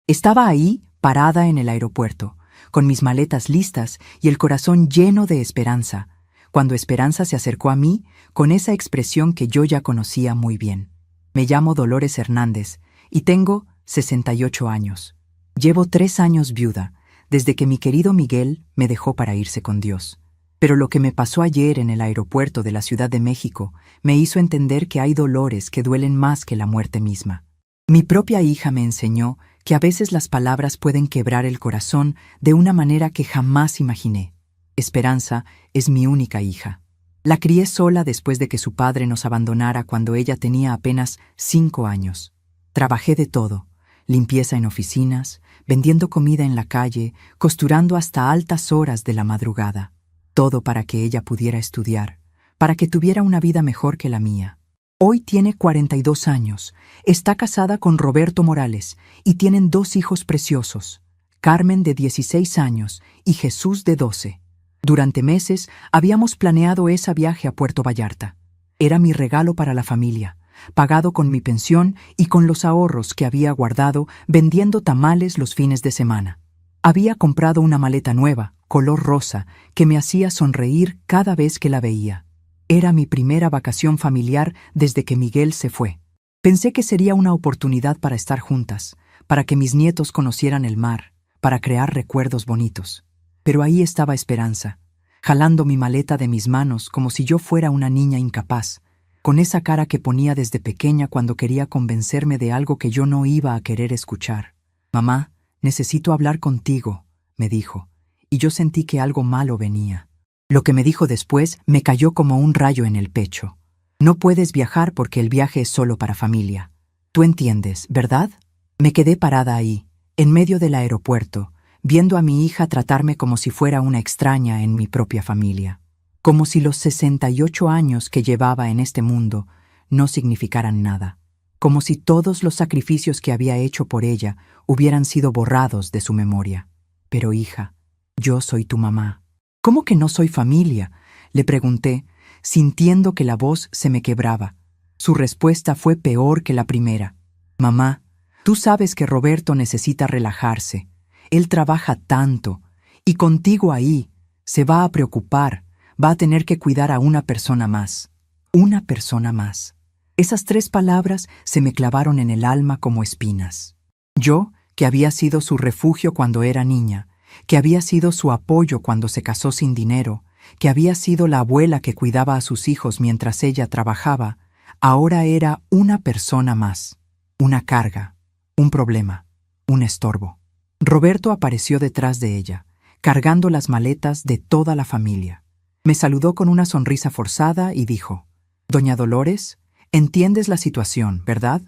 Estaba ahí, parada en el aeropuerto, con mis maletas listas y el corazón lleno de esperanza, cuando Esperanza se acercó a mí con esa expresión que yo ya conocía muy bien. Me llamo Dolores Hernández y tengo 68 años. Llevo 3 años viuda, desde que mi querido Miguel me dejó para irse con Dios. Pero lo que me pasó ayer en el aeropuerto de la Ciudad de México me hizo entender que hay dolores que duelen más que la muerte misma. Mi propia hija me enseñó que a veces las palabras pueden quebrar el corazón de una manera que jamás imaginé. Esperanza es mi única hija. La crié sola después de que su padre nos abandonara cuando ella tenía apenas 5 años. Trabajé de todo: limpieza en oficinas, vendiendo comida en la calle, costurando hasta altas horas de la madrugada. Todo para que ella pudiera estudiar, para que tuviera una vida mejor que la mía. Hoy tiene 42 años, está casada con Roberto Morales y tienen 2 hijos preciosos, Carmen de 16 años y Jesús de 12. Durante meses habíamos planeado ese viaje a Puerto Vallarta. Era mi regalo para la familia, pagado con mi pensión y con los ahorros que había guardado vendiendo tamales los fines de semana. Había comprado una maleta nueva, color rosa, que me hacía sonreír cada vez que la veía. Era mi primera vacación familiar desde que Miguel se fue. Pensé que sería una oportunidad para estar juntas, para que mis nietos conocieran el mar, para crear recuerdos bonitos. Pero ahí estaba Esperanza, jalando mi maleta de mis manos como si yo fuera una niña incapaz, con esa cara que ponía desde pequeña cuando quería convencerme de algo que yo no iba a querer escuchar. «Mamá, necesito hablar contigo», me dijo, y yo sentí que algo malo venía. Lo que me dijo después me cayó como un rayo en el pecho. «No puedes viajar porque el viaje es solo para familia. Tú entiendes, ¿verdad?» Me quedé parada ahí, en medio del aeropuerto, viendo a mi hija tratarme como si fuera una extraña en mi propia familia. Como si los 68 años que llevaba en este mundo no significaran nada. Como si todos los sacrificios que había hecho por ella hubieran sido borrados de su memoria. «Pero hija, yo soy tu mamá». «¿Cómo que no soy familia?», le pregunté, sintiendo que la voz se me quebraba. Su respuesta fue peor que la primera. «Mamá, tú sabes que Roberto necesita relajarse. Él trabaja tanto, y contigo ahí se va a preocupar, va a tener que cuidar a una persona más. Una persona más». Esas 3 palabras se me clavaron en el alma como espinas. Yo, que había sido su refugio cuando era niña, que había sido su apoyo cuando se casó sin dinero, que había sido la abuela que cuidaba a sus hijos mientras ella trabajaba, ahora era una persona más, una carga, un problema, un estorbo. Roberto apareció detrás de ella, cargando las maletas de toda la familia. Me saludó con una sonrisa forzada y dijo: «Doña Dolores, entiendes la situación, ¿verdad?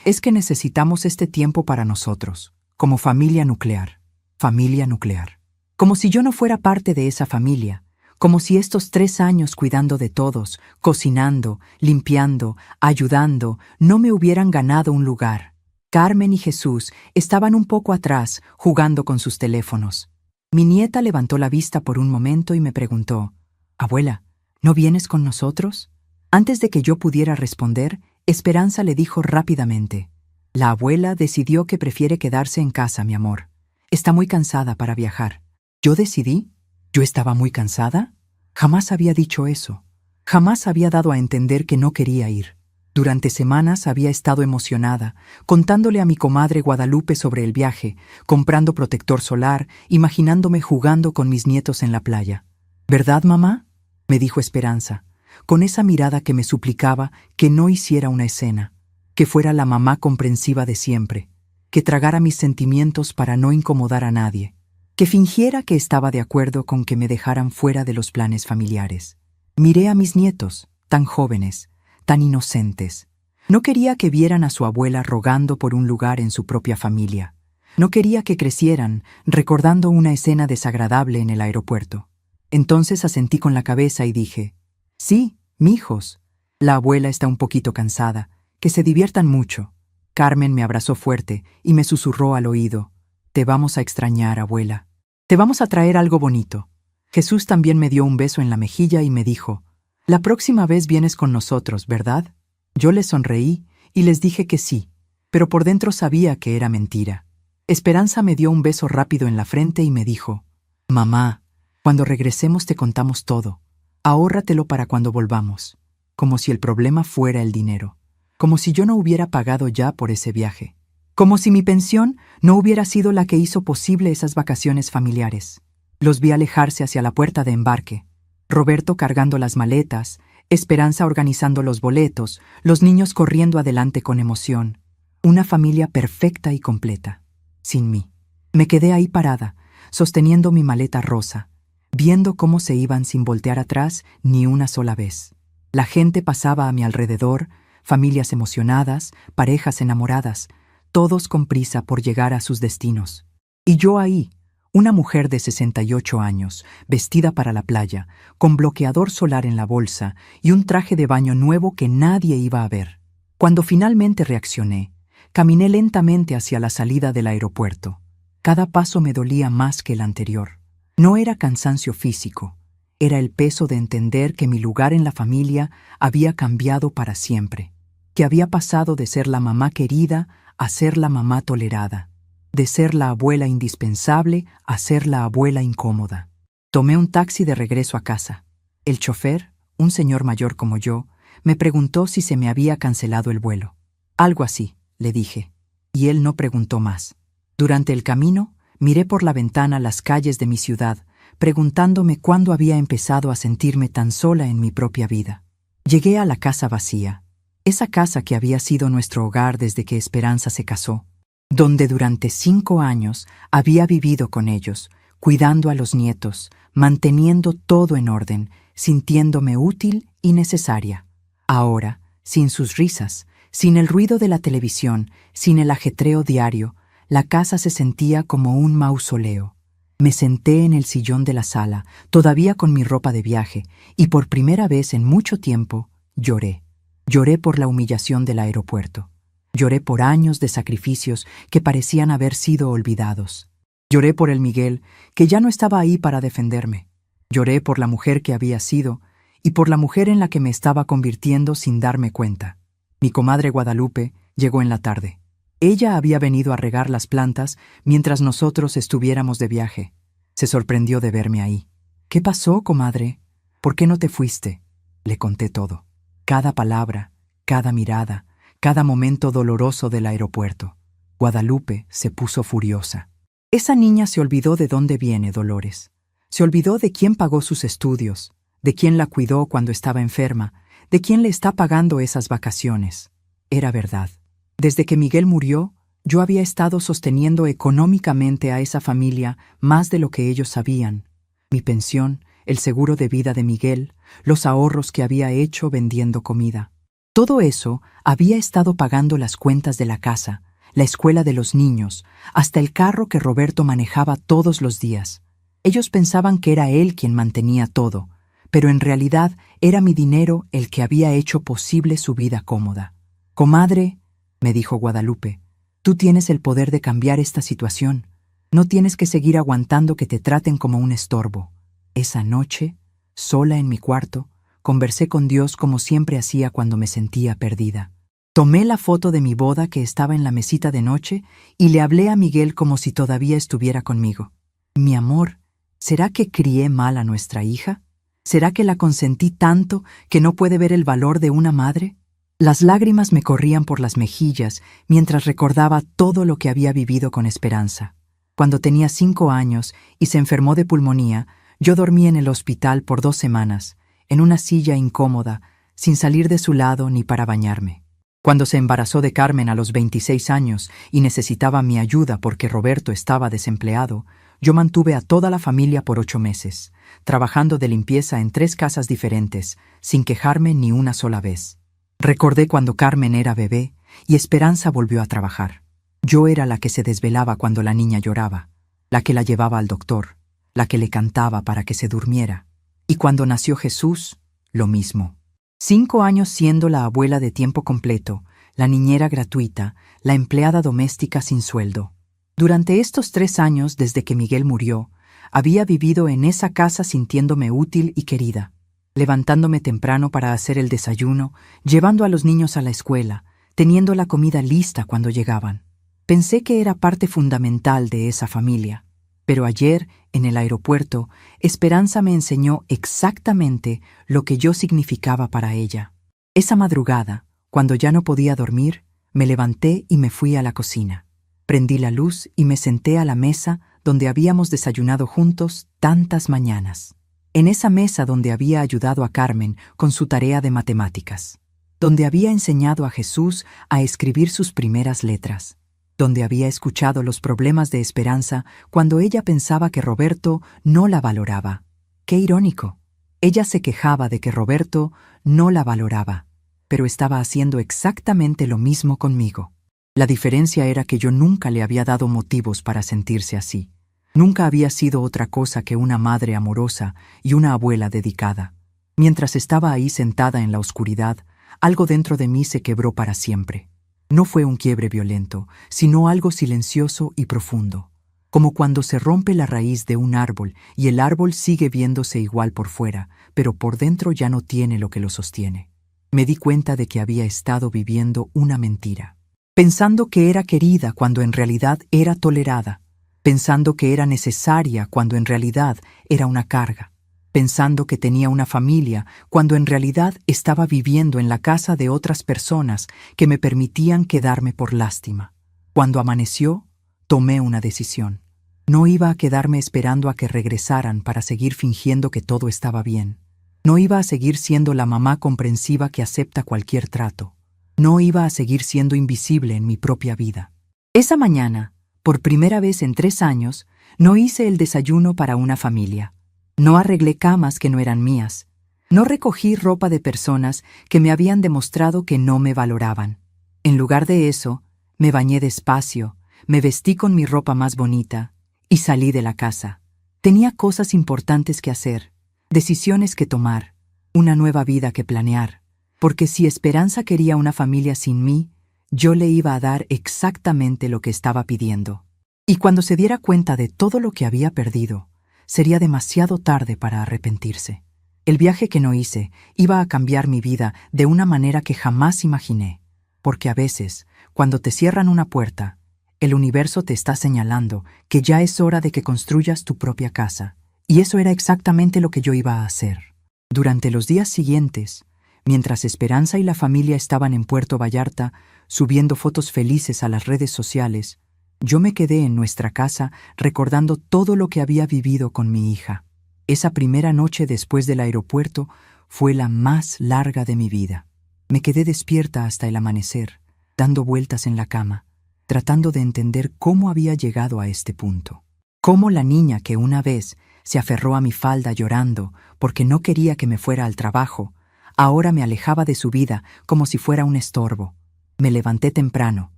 Es que necesitamos este tiempo para nosotros, como familia nuclear. Familia nuclear. Como si yo no fuera parte de esa familia, como si estos 3 años cuidando de todos, cocinando, limpiando, ayudando, no me hubieran ganado un lugar». Carmen y Jesús estaban un poco atrás, jugando con sus teléfonos. Mi nieta levantó la vista por un momento y me preguntó: «Abuela, ¿no vienes con nosotros?». Antes de que yo pudiera responder, Esperanza le dijo rápidamente: «La abuela decidió que prefiere quedarse en casa, mi amor. Está muy cansada para viajar». ¿Yo decidí? ¿Yo estaba muy cansada? Jamás había dicho eso. Jamás había dado a entender que no quería ir. Durante semanas había estado emocionada, contándole a mi comadre Guadalupe sobre el viaje, comprando protector solar, imaginándome jugando con mis nietos en la playa. «¿Verdad, mamá?», me dijo Esperanza, con esa mirada que me suplicaba que no hiciera una escena, que fuera la mamá comprensiva de siempre, que tragara mis sentimientos para no incomodar a nadie, que fingiera que estaba de acuerdo con que me dejaran fuera de los planes familiares. Miré a mis nietos, tan jóvenes, tan inocentes. No quería que vieran a su abuela rogando por un lugar en su propia familia. No quería que crecieran recordando una escena desagradable en el aeropuerto. Entonces asentí con la cabeza y dije: «Sí, mijos, la abuela está un poquito cansada, que se diviertan mucho». Carmen me abrazó fuerte y me susurró al oído: «Te vamos a extrañar, abuela. Te vamos a traer algo bonito». Jesús también me dio un beso en la mejilla y me dijo: «La próxima vez vienes con nosotros, ¿verdad?». Yo les sonreí y les dije que sí, pero por dentro sabía que era mentira. Esperanza me dio un beso rápido en la frente y me dijo: «Mamá, cuando regresemos te contamos todo. Ahórratelo para cuando volvamos». Como si el problema fuera el dinero. Como si yo no hubiera pagado ya por ese viaje. Como si mi pensión no hubiera sido la que hizo posible esas vacaciones familiares. Los vi alejarse hacia la puerta de embarque. Roberto cargando las maletas, Esperanza organizando los boletos, los niños corriendo adelante con emoción. Una familia perfecta y completa. Sin mí. Me quedé ahí parada, sosteniendo mi maleta rosa, viendo cómo se iban sin voltear atrás ni una sola vez. La gente pasaba a mi alrededor, familias emocionadas, parejas enamoradas, todos con prisa por llegar a sus destinos. Y yo ahí, una mujer de 68 años, vestida para la playa, con bloqueador solar en la bolsa y un traje de baño nuevo que nadie iba a ver. Cuando finalmente reaccioné, caminé lentamente hacia la salida del aeropuerto. Cada paso me dolía más que el anterior. No era cansancio físico, era el peso de entender que mi lugar en la familia había cambiado para siempre, que había pasado de ser la mamá querida a ser la mamá tolerada, de ser la abuela indispensable a ser la abuela incómoda. Tomé un taxi de regreso a casa. El chofer, un señor mayor como yo, me preguntó si se me había cancelado el vuelo. Algo así, le dije, y él no preguntó más. Durante el camino, miré por la ventana las calles de mi ciudad, preguntándome cuándo había empezado a sentirme tan sola en mi propia vida. Llegué a la casa vacía, esa casa que había sido nuestro hogar desde que Esperanza se casó, donde durante 5 años había vivido con ellos, cuidando a los nietos, manteniendo todo en orden, sintiéndome útil y necesaria. Ahora, sin sus risas, sin el ruido de la televisión, sin el ajetreo diario, la casa se sentía como un mausoleo. Me senté en el sillón de la sala, todavía con mi ropa de viaje, y por primera vez en mucho tiempo lloré. Lloré por la humillación del aeropuerto. Lloré por años de sacrificios que parecían haber sido olvidados. Lloré por el Miguel, que ya no estaba ahí para defenderme. Lloré por la mujer que había sido y por la mujer en la que me estaba convirtiendo sin darme cuenta. Mi comadre Guadalupe llegó en la tarde. Ella había venido a regar las plantas mientras nosotros estuviéramos de viaje. Se sorprendió de verme ahí. «¿Qué pasó, comadre? ¿Por qué no te fuiste?» Le conté todo. Cada palabra, cada mirada, cada momento doloroso del aeropuerto. Guadalupe se puso furiosa. Esa niña se olvidó de dónde viene, Dolores. Se olvidó de quién pagó sus estudios, de quién la cuidó cuando estaba enferma, de quién le está pagando esas vacaciones. Era verdad. Desde que Miguel murió, yo había estado sosteniendo económicamente a esa familia más de lo que ellos sabían. Mi pensión, el seguro de vida de Miguel, los ahorros que había hecho vendiendo comida. Todo eso había estado pagando las cuentas de la casa, la escuela de los niños, hasta el carro que Roberto manejaba todos los días. Ellos pensaban que era él quien mantenía todo, pero en realidad era mi dinero el que había hecho posible su vida cómoda. «Comadre», me dijo Guadalupe, «tú tienes el poder de cambiar esta situación. No tienes que seguir aguantando que te traten como un estorbo». Esa noche, sola en mi cuarto, conversé con Dios como siempre hacía cuando me sentía perdida. Tomé la foto de mi boda que estaba en la mesita de noche y le hablé a Miguel como si todavía estuviera conmigo. «Mi amor, ¿será que crié mal a nuestra hija? ¿Será que la consentí tanto que no puede ver el valor de una madre?» Las lágrimas me corrían por las mejillas mientras recordaba todo lo que había vivido con Esperanza. Cuando tenía 5 años y se enfermó de pulmonía, yo dormí en el hospital por 2 semanas, en una silla incómoda, sin salir de su lado ni para bañarme. Cuando se embarazó de Carmen a los 26 años y necesitaba mi ayuda porque Roberto estaba desempleado, yo mantuve a toda la familia por 8 meses, trabajando de limpieza en 3 casas diferentes, sin quejarme ni una sola vez. Recordé cuando Carmen era bebé y Esperanza volvió a trabajar. Yo era la que se desvelaba cuando la niña lloraba, la que la llevaba al doctor, la que le cantaba para que se durmiera. Y cuando nació Jesús, lo mismo. 5 años siendo la abuela de tiempo completo, la niñera gratuita, la empleada doméstica sin sueldo. Durante estos 3 años desde que Miguel murió, había vivido en esa casa sintiéndome útil y querida, levantándome temprano para hacer el desayuno, llevando a los niños a la escuela, teniendo la comida lista cuando llegaban. Pensé que era parte fundamental de esa familia. Pero ayer, en el aeropuerto, Esperanza me enseñó exactamente lo que yo significaba para ella. Esa madrugada, cuando ya no podía dormir, me levanté y me fui a la cocina. Prendí la luz y me senté a la mesa donde habíamos desayunado juntos tantas mañanas. En esa mesa donde había ayudado a Carmen con su tarea de matemáticas. Donde había enseñado a Jesús a escribir sus primeras letras. Donde había escuchado los problemas de Esperanza cuando ella pensaba que Roberto no la valoraba. ¡Qué irónico! Ella se quejaba de que Roberto no la valoraba, pero estaba haciendo exactamente lo mismo conmigo. La diferencia era que yo nunca le había dado motivos para sentirse así. Nunca había sido otra cosa que una madre amorosa y una abuela dedicada. Mientras estaba ahí sentada en la oscuridad, algo dentro de mí se quebró para siempre. No fue un quiebre violento, sino algo silencioso y profundo. Como cuando se rompe la raíz de un árbol y el árbol sigue viéndose igual por fuera, pero por dentro ya no tiene lo que lo sostiene. Me di cuenta de que había estado viviendo una mentira. Pensando que era querida cuando en realidad era tolerada. Pensando que era necesaria cuando en realidad era una carga. Pensando que tenía una familia cuando en realidad estaba viviendo en la casa de otras personas que me permitían quedarme por lástima. Cuando amaneció, tomé una decisión. No iba a quedarme esperando a que regresaran para seguir fingiendo que todo estaba bien. No iba a seguir siendo la mamá comprensiva que acepta cualquier trato. No iba a seguir siendo invisible en mi propia vida. Esa mañana, por primera vez en 3 años, no hice el desayuno para una familia. No arreglé camas que no eran mías. No recogí ropa de personas que me habían demostrado que no me valoraban. En lugar de eso, me bañé despacio, me vestí con mi ropa más bonita y salí de la casa. Tenía cosas importantes que hacer, decisiones que tomar, una nueva vida que planear. Porque si Esperanza quería una familia sin mí, yo le iba a dar exactamente lo que estaba pidiendo. Y cuando se diera cuenta de todo lo que había perdido, sería demasiado tarde para arrepentirse. El viaje que no hice iba a cambiar mi vida de una manera que jamás imaginé. Porque a veces, cuando te cierran una puerta, el universo te está señalando que ya es hora de que construyas tu propia casa. Y eso era exactamente lo que yo iba a hacer. Durante los días siguientes, mientras Esperanza y la familia estaban en Puerto Vallarta subiendo fotos felices a las redes sociales, yo me quedé en nuestra casa recordando todo lo que había vivido con mi hija. Esa primera noche después del aeropuerto fue la más larga de mi vida. Me quedé despierta hasta el amanecer, dando vueltas en la cama, tratando de entender cómo había llegado a este punto. Cómo la niña que una vez se aferró a mi falda llorando porque no quería que me fuera al trabajo, ahora me alejaba de su vida como si fuera un estorbo. Me levanté temprano,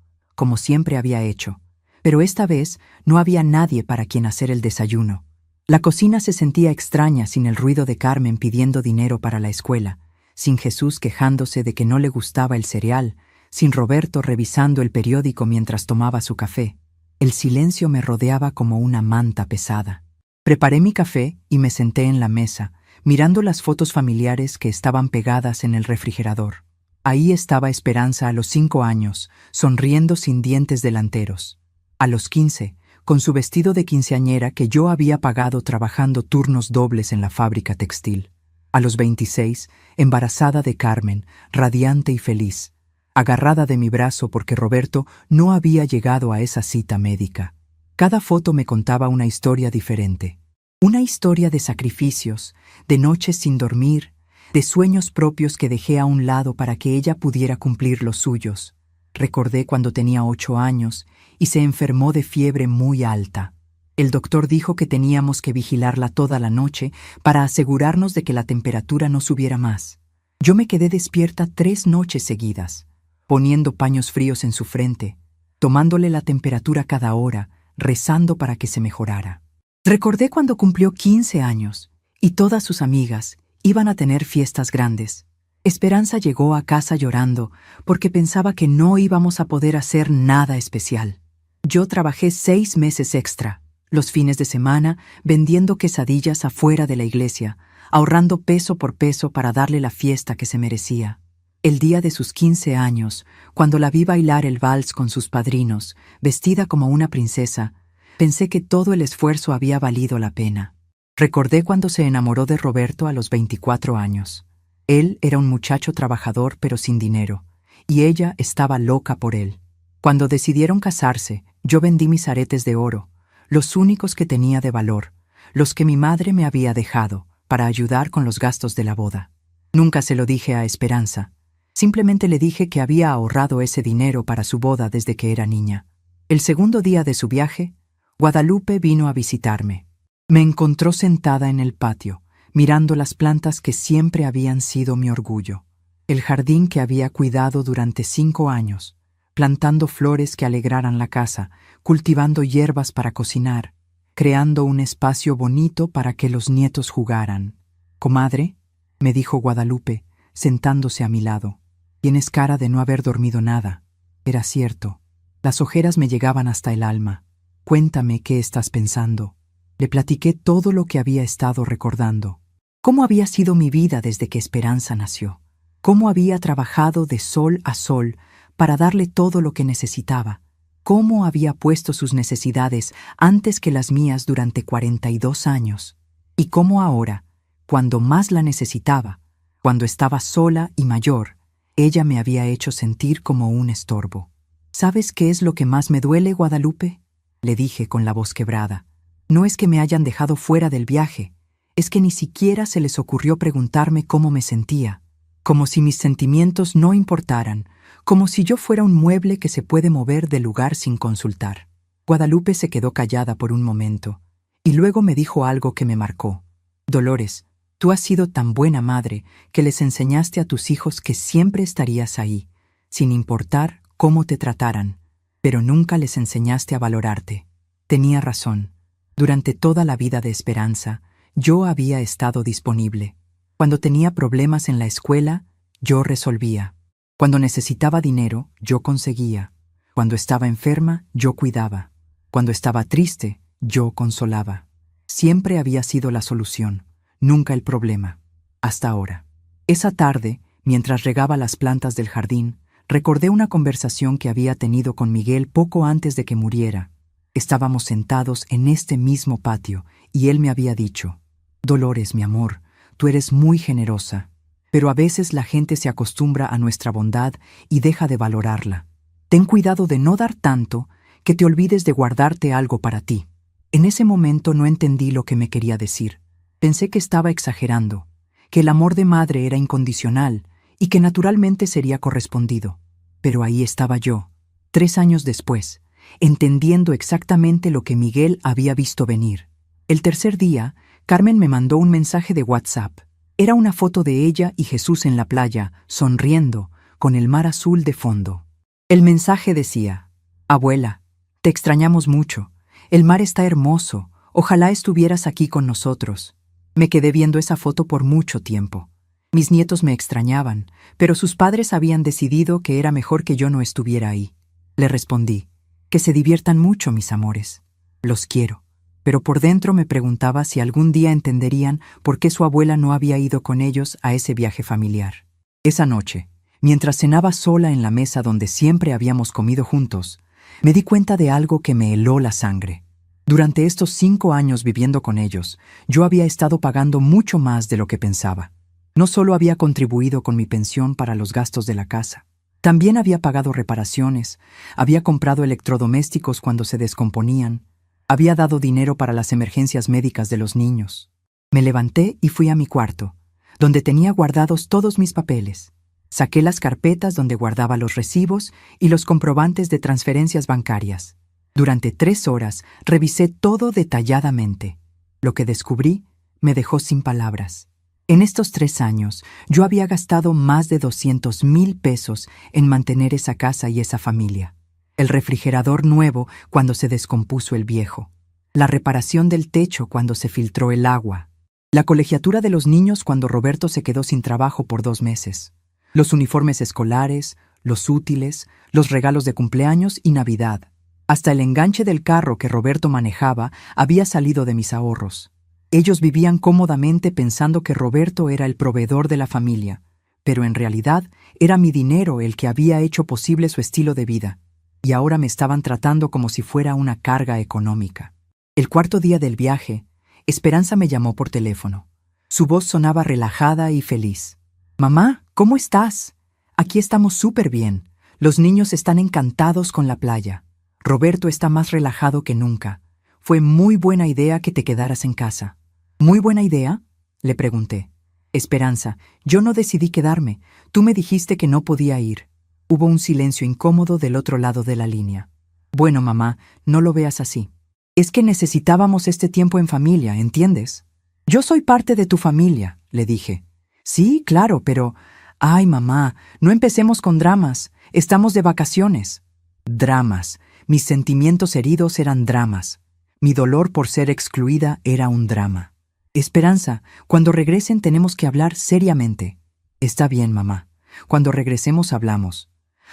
como siempre había hecho, pero esta vez no había nadie para quien hacer el desayuno. La cocina se sentía extraña sin el ruido de Carmen pidiendo dinero para la escuela, sin Jesús quejándose de que no le gustaba el cereal, sin Roberto revisando el periódico mientras tomaba su café. El silencio me rodeaba como una manta pesada. Preparé mi café y me senté en la mesa, mirando las fotos familiares que estaban pegadas en el refrigerador. Ahí estaba Esperanza a los 5 años, sonriendo sin dientes delanteros. A los 15, con su vestido de quinceañera que yo había pagado trabajando turnos dobles en la fábrica textil. A los 26, embarazada de Carmen, radiante y feliz, agarrada de mi brazo porque Roberto no había llegado a esa cita médica. Cada foto me contaba una historia diferente. Una historia de sacrificios, de noches sin dormir, de sueños propios que dejé a un lado para que ella pudiera cumplir los suyos. Recordé cuando tenía 8 años y se enfermó de fiebre muy alta. El doctor dijo que teníamos que vigilarla toda la noche para asegurarnos de que la temperatura no subiera más. Yo me quedé despierta 3 noches seguidas, poniendo paños fríos en su frente, tomándole la temperatura cada hora, rezando para que se mejorara. Recordé cuando cumplió 15 años y todas sus amigas iban a tener fiestas grandes. Esperanza llegó a casa llorando porque pensaba que no íbamos a poder hacer nada especial. Yo trabajé 6 meses extra, los fines de semana, vendiendo quesadillas afuera de la iglesia, ahorrando peso por peso para darle la fiesta que se merecía. El día de sus 15 años, cuando la vi bailar el vals con sus padrinos, vestida como una princesa, pensé que todo el esfuerzo había valido la pena. Recordé cuando se enamoró de Roberto a los 24 años. Él era un muchacho trabajador pero sin dinero, y ella estaba loca por él. Cuando decidieron casarse, yo vendí mis aretes de oro, los únicos que tenía de valor, los que mi madre me había dejado, para ayudar con los gastos de la boda. Nunca se lo dije a Esperanza. Simplemente le dije que había ahorrado ese dinero para su boda desde que era niña. El segundo día de su viaje, Guadalupe vino a visitarme. Me encontró sentada en el patio, mirando las plantas que siempre habían sido mi orgullo. El jardín que había cuidado durante 5 años, plantando flores que alegraran la casa, cultivando hierbas para cocinar, creando un espacio bonito para que los nietos jugaran. «Comadre», me dijo Guadalupe, sentándose a mi lado, «tienes cara de no haber dormido nada». Era cierto. Las ojeras me llegaban hasta el alma. «Cuéntame qué estás pensando». Le platiqué todo lo que había estado recordando. Cómo había sido mi vida desde que Esperanza nació. Cómo había trabajado de sol a sol para darle todo lo que necesitaba. Cómo había puesto sus necesidades antes que las mías durante 42 años. Y cómo ahora, cuando más la necesitaba, cuando estaba sola y mayor, ella me había hecho sentir como un estorbo. «¿Sabes qué es lo que más me duele, Guadalupe?», le dije con la voz quebrada. «No es que me hayan dejado fuera del viaje, es que ni siquiera se les ocurrió preguntarme cómo me sentía, como si mis sentimientos no importaran, como si yo fuera un mueble que se puede mover de lugar sin consultar». Guadalupe se quedó callada por un momento, y luego me dijo algo que me marcó. «Dolores, tú has sido tan buena madre que les enseñaste a tus hijos que siempre estarías ahí, sin importar cómo te trataran, pero nunca les enseñaste a valorarte». Tenía razón. Durante toda la vida de Esperanza, yo había estado disponible. Cuando tenía problemas en la escuela, yo resolvía. Cuando necesitaba dinero, yo conseguía. Cuando estaba enferma, yo cuidaba. Cuando estaba triste, yo consolaba. Siempre había sido la solución, nunca el problema. Hasta ahora. Esa tarde, mientras regaba las plantas del jardín, recordé una conversación que había tenido con Miguel poco antes de que muriera. Estábamos sentados en este mismo patio y él me había dicho: «Dolores, mi amor, tú eres muy generosa, pero a veces la gente se acostumbra a nuestra bondad y deja de valorarla. Ten cuidado de no dar tanto que te olvides de guardarte algo para ti». En ese momento no entendí lo que me quería decir. Pensé que estaba exagerando, que el amor de madre era incondicional y que naturalmente sería correspondido. Pero ahí estaba yo, 3 años después, entendiendo exactamente lo que Miguel había visto venir. El tercer día, Carmen me mandó un mensaje de WhatsApp. Era una foto de ella y Jesús en la playa, sonriendo, con el mar azul de fondo. El mensaje decía: «Abuela, te extrañamos mucho. El mar está hermoso. Ojalá estuvieras aquí con nosotros». Me quedé viendo esa foto por mucho tiempo. Mis nietos me extrañaban, pero sus padres habían decidido que era mejor que yo no estuviera ahí. Le respondí: «Que se diviertan mucho, mis amores. Los quiero». Pero por dentro me preguntaba si algún día entenderían por qué su abuela no había ido con ellos a ese viaje familiar. Esa noche, mientras cenaba sola en la mesa donde siempre habíamos comido juntos, me di cuenta de algo que me heló la sangre. Durante estos 5 años viviendo con ellos, yo había estado pagando mucho más de lo que pensaba. No solo había contribuido con mi pensión para los gastos de la casa, también había pagado reparaciones, había comprado electrodomésticos cuando se descomponían, había dado dinero para las emergencias médicas de los niños. Me levanté y fui a mi cuarto, donde tenía guardados todos mis papeles. Saqué las carpetas donde guardaba los recibos y los comprobantes de transferencias bancarias. Durante 3 horas revisé todo detalladamente. Lo que descubrí me dejó sin palabras. En estos 3 años, yo había gastado más de 200,000 pesos en mantener esa casa y esa familia. El refrigerador nuevo cuando se descompuso el viejo. La reparación del techo cuando se filtró el agua. La colegiatura de los niños cuando Roberto se quedó sin trabajo por 2 meses. Los uniformes escolares, los útiles, los regalos de cumpleaños y Navidad. Hasta el enganche del carro que Roberto manejaba había salido de mis ahorros. Ellos vivían cómodamente pensando que Roberto era el proveedor de la familia, Pero en realidad era mi dinero el que había hecho posible su estilo de vida, y ahora me estaban tratando como si fuera una carga económica. El cuarto día del viaje, Esperanza me llamó por teléfono. Su voz sonaba relajada y feliz. «Mamá, ¿cómo estás? Aquí estamos súper bien. Los niños están encantados con la playa. Roberto está más relajado que nunca. Fue muy buena idea que te quedaras en casa». «¿Muy buena idea?», le pregunté. «Esperanza, yo no decidí quedarme. Tú me dijiste que no podía ir». Hubo un silencio incómodo del otro lado de la línea. «Bueno, mamá, no lo veas así. Es que necesitábamos este tiempo en familia, ¿entiendes? Yo soy parte de tu familia», le dije. «Sí, claro, pero... Ay, mamá, no empecemos con dramas. Estamos de vacaciones». Dramas. Mis sentimientos heridos eran dramas. Mi dolor por ser excluida era un drama. «Esperanza, cuando regresen tenemos que hablar seriamente». «Está bien, mamá. Cuando regresemos hablamos.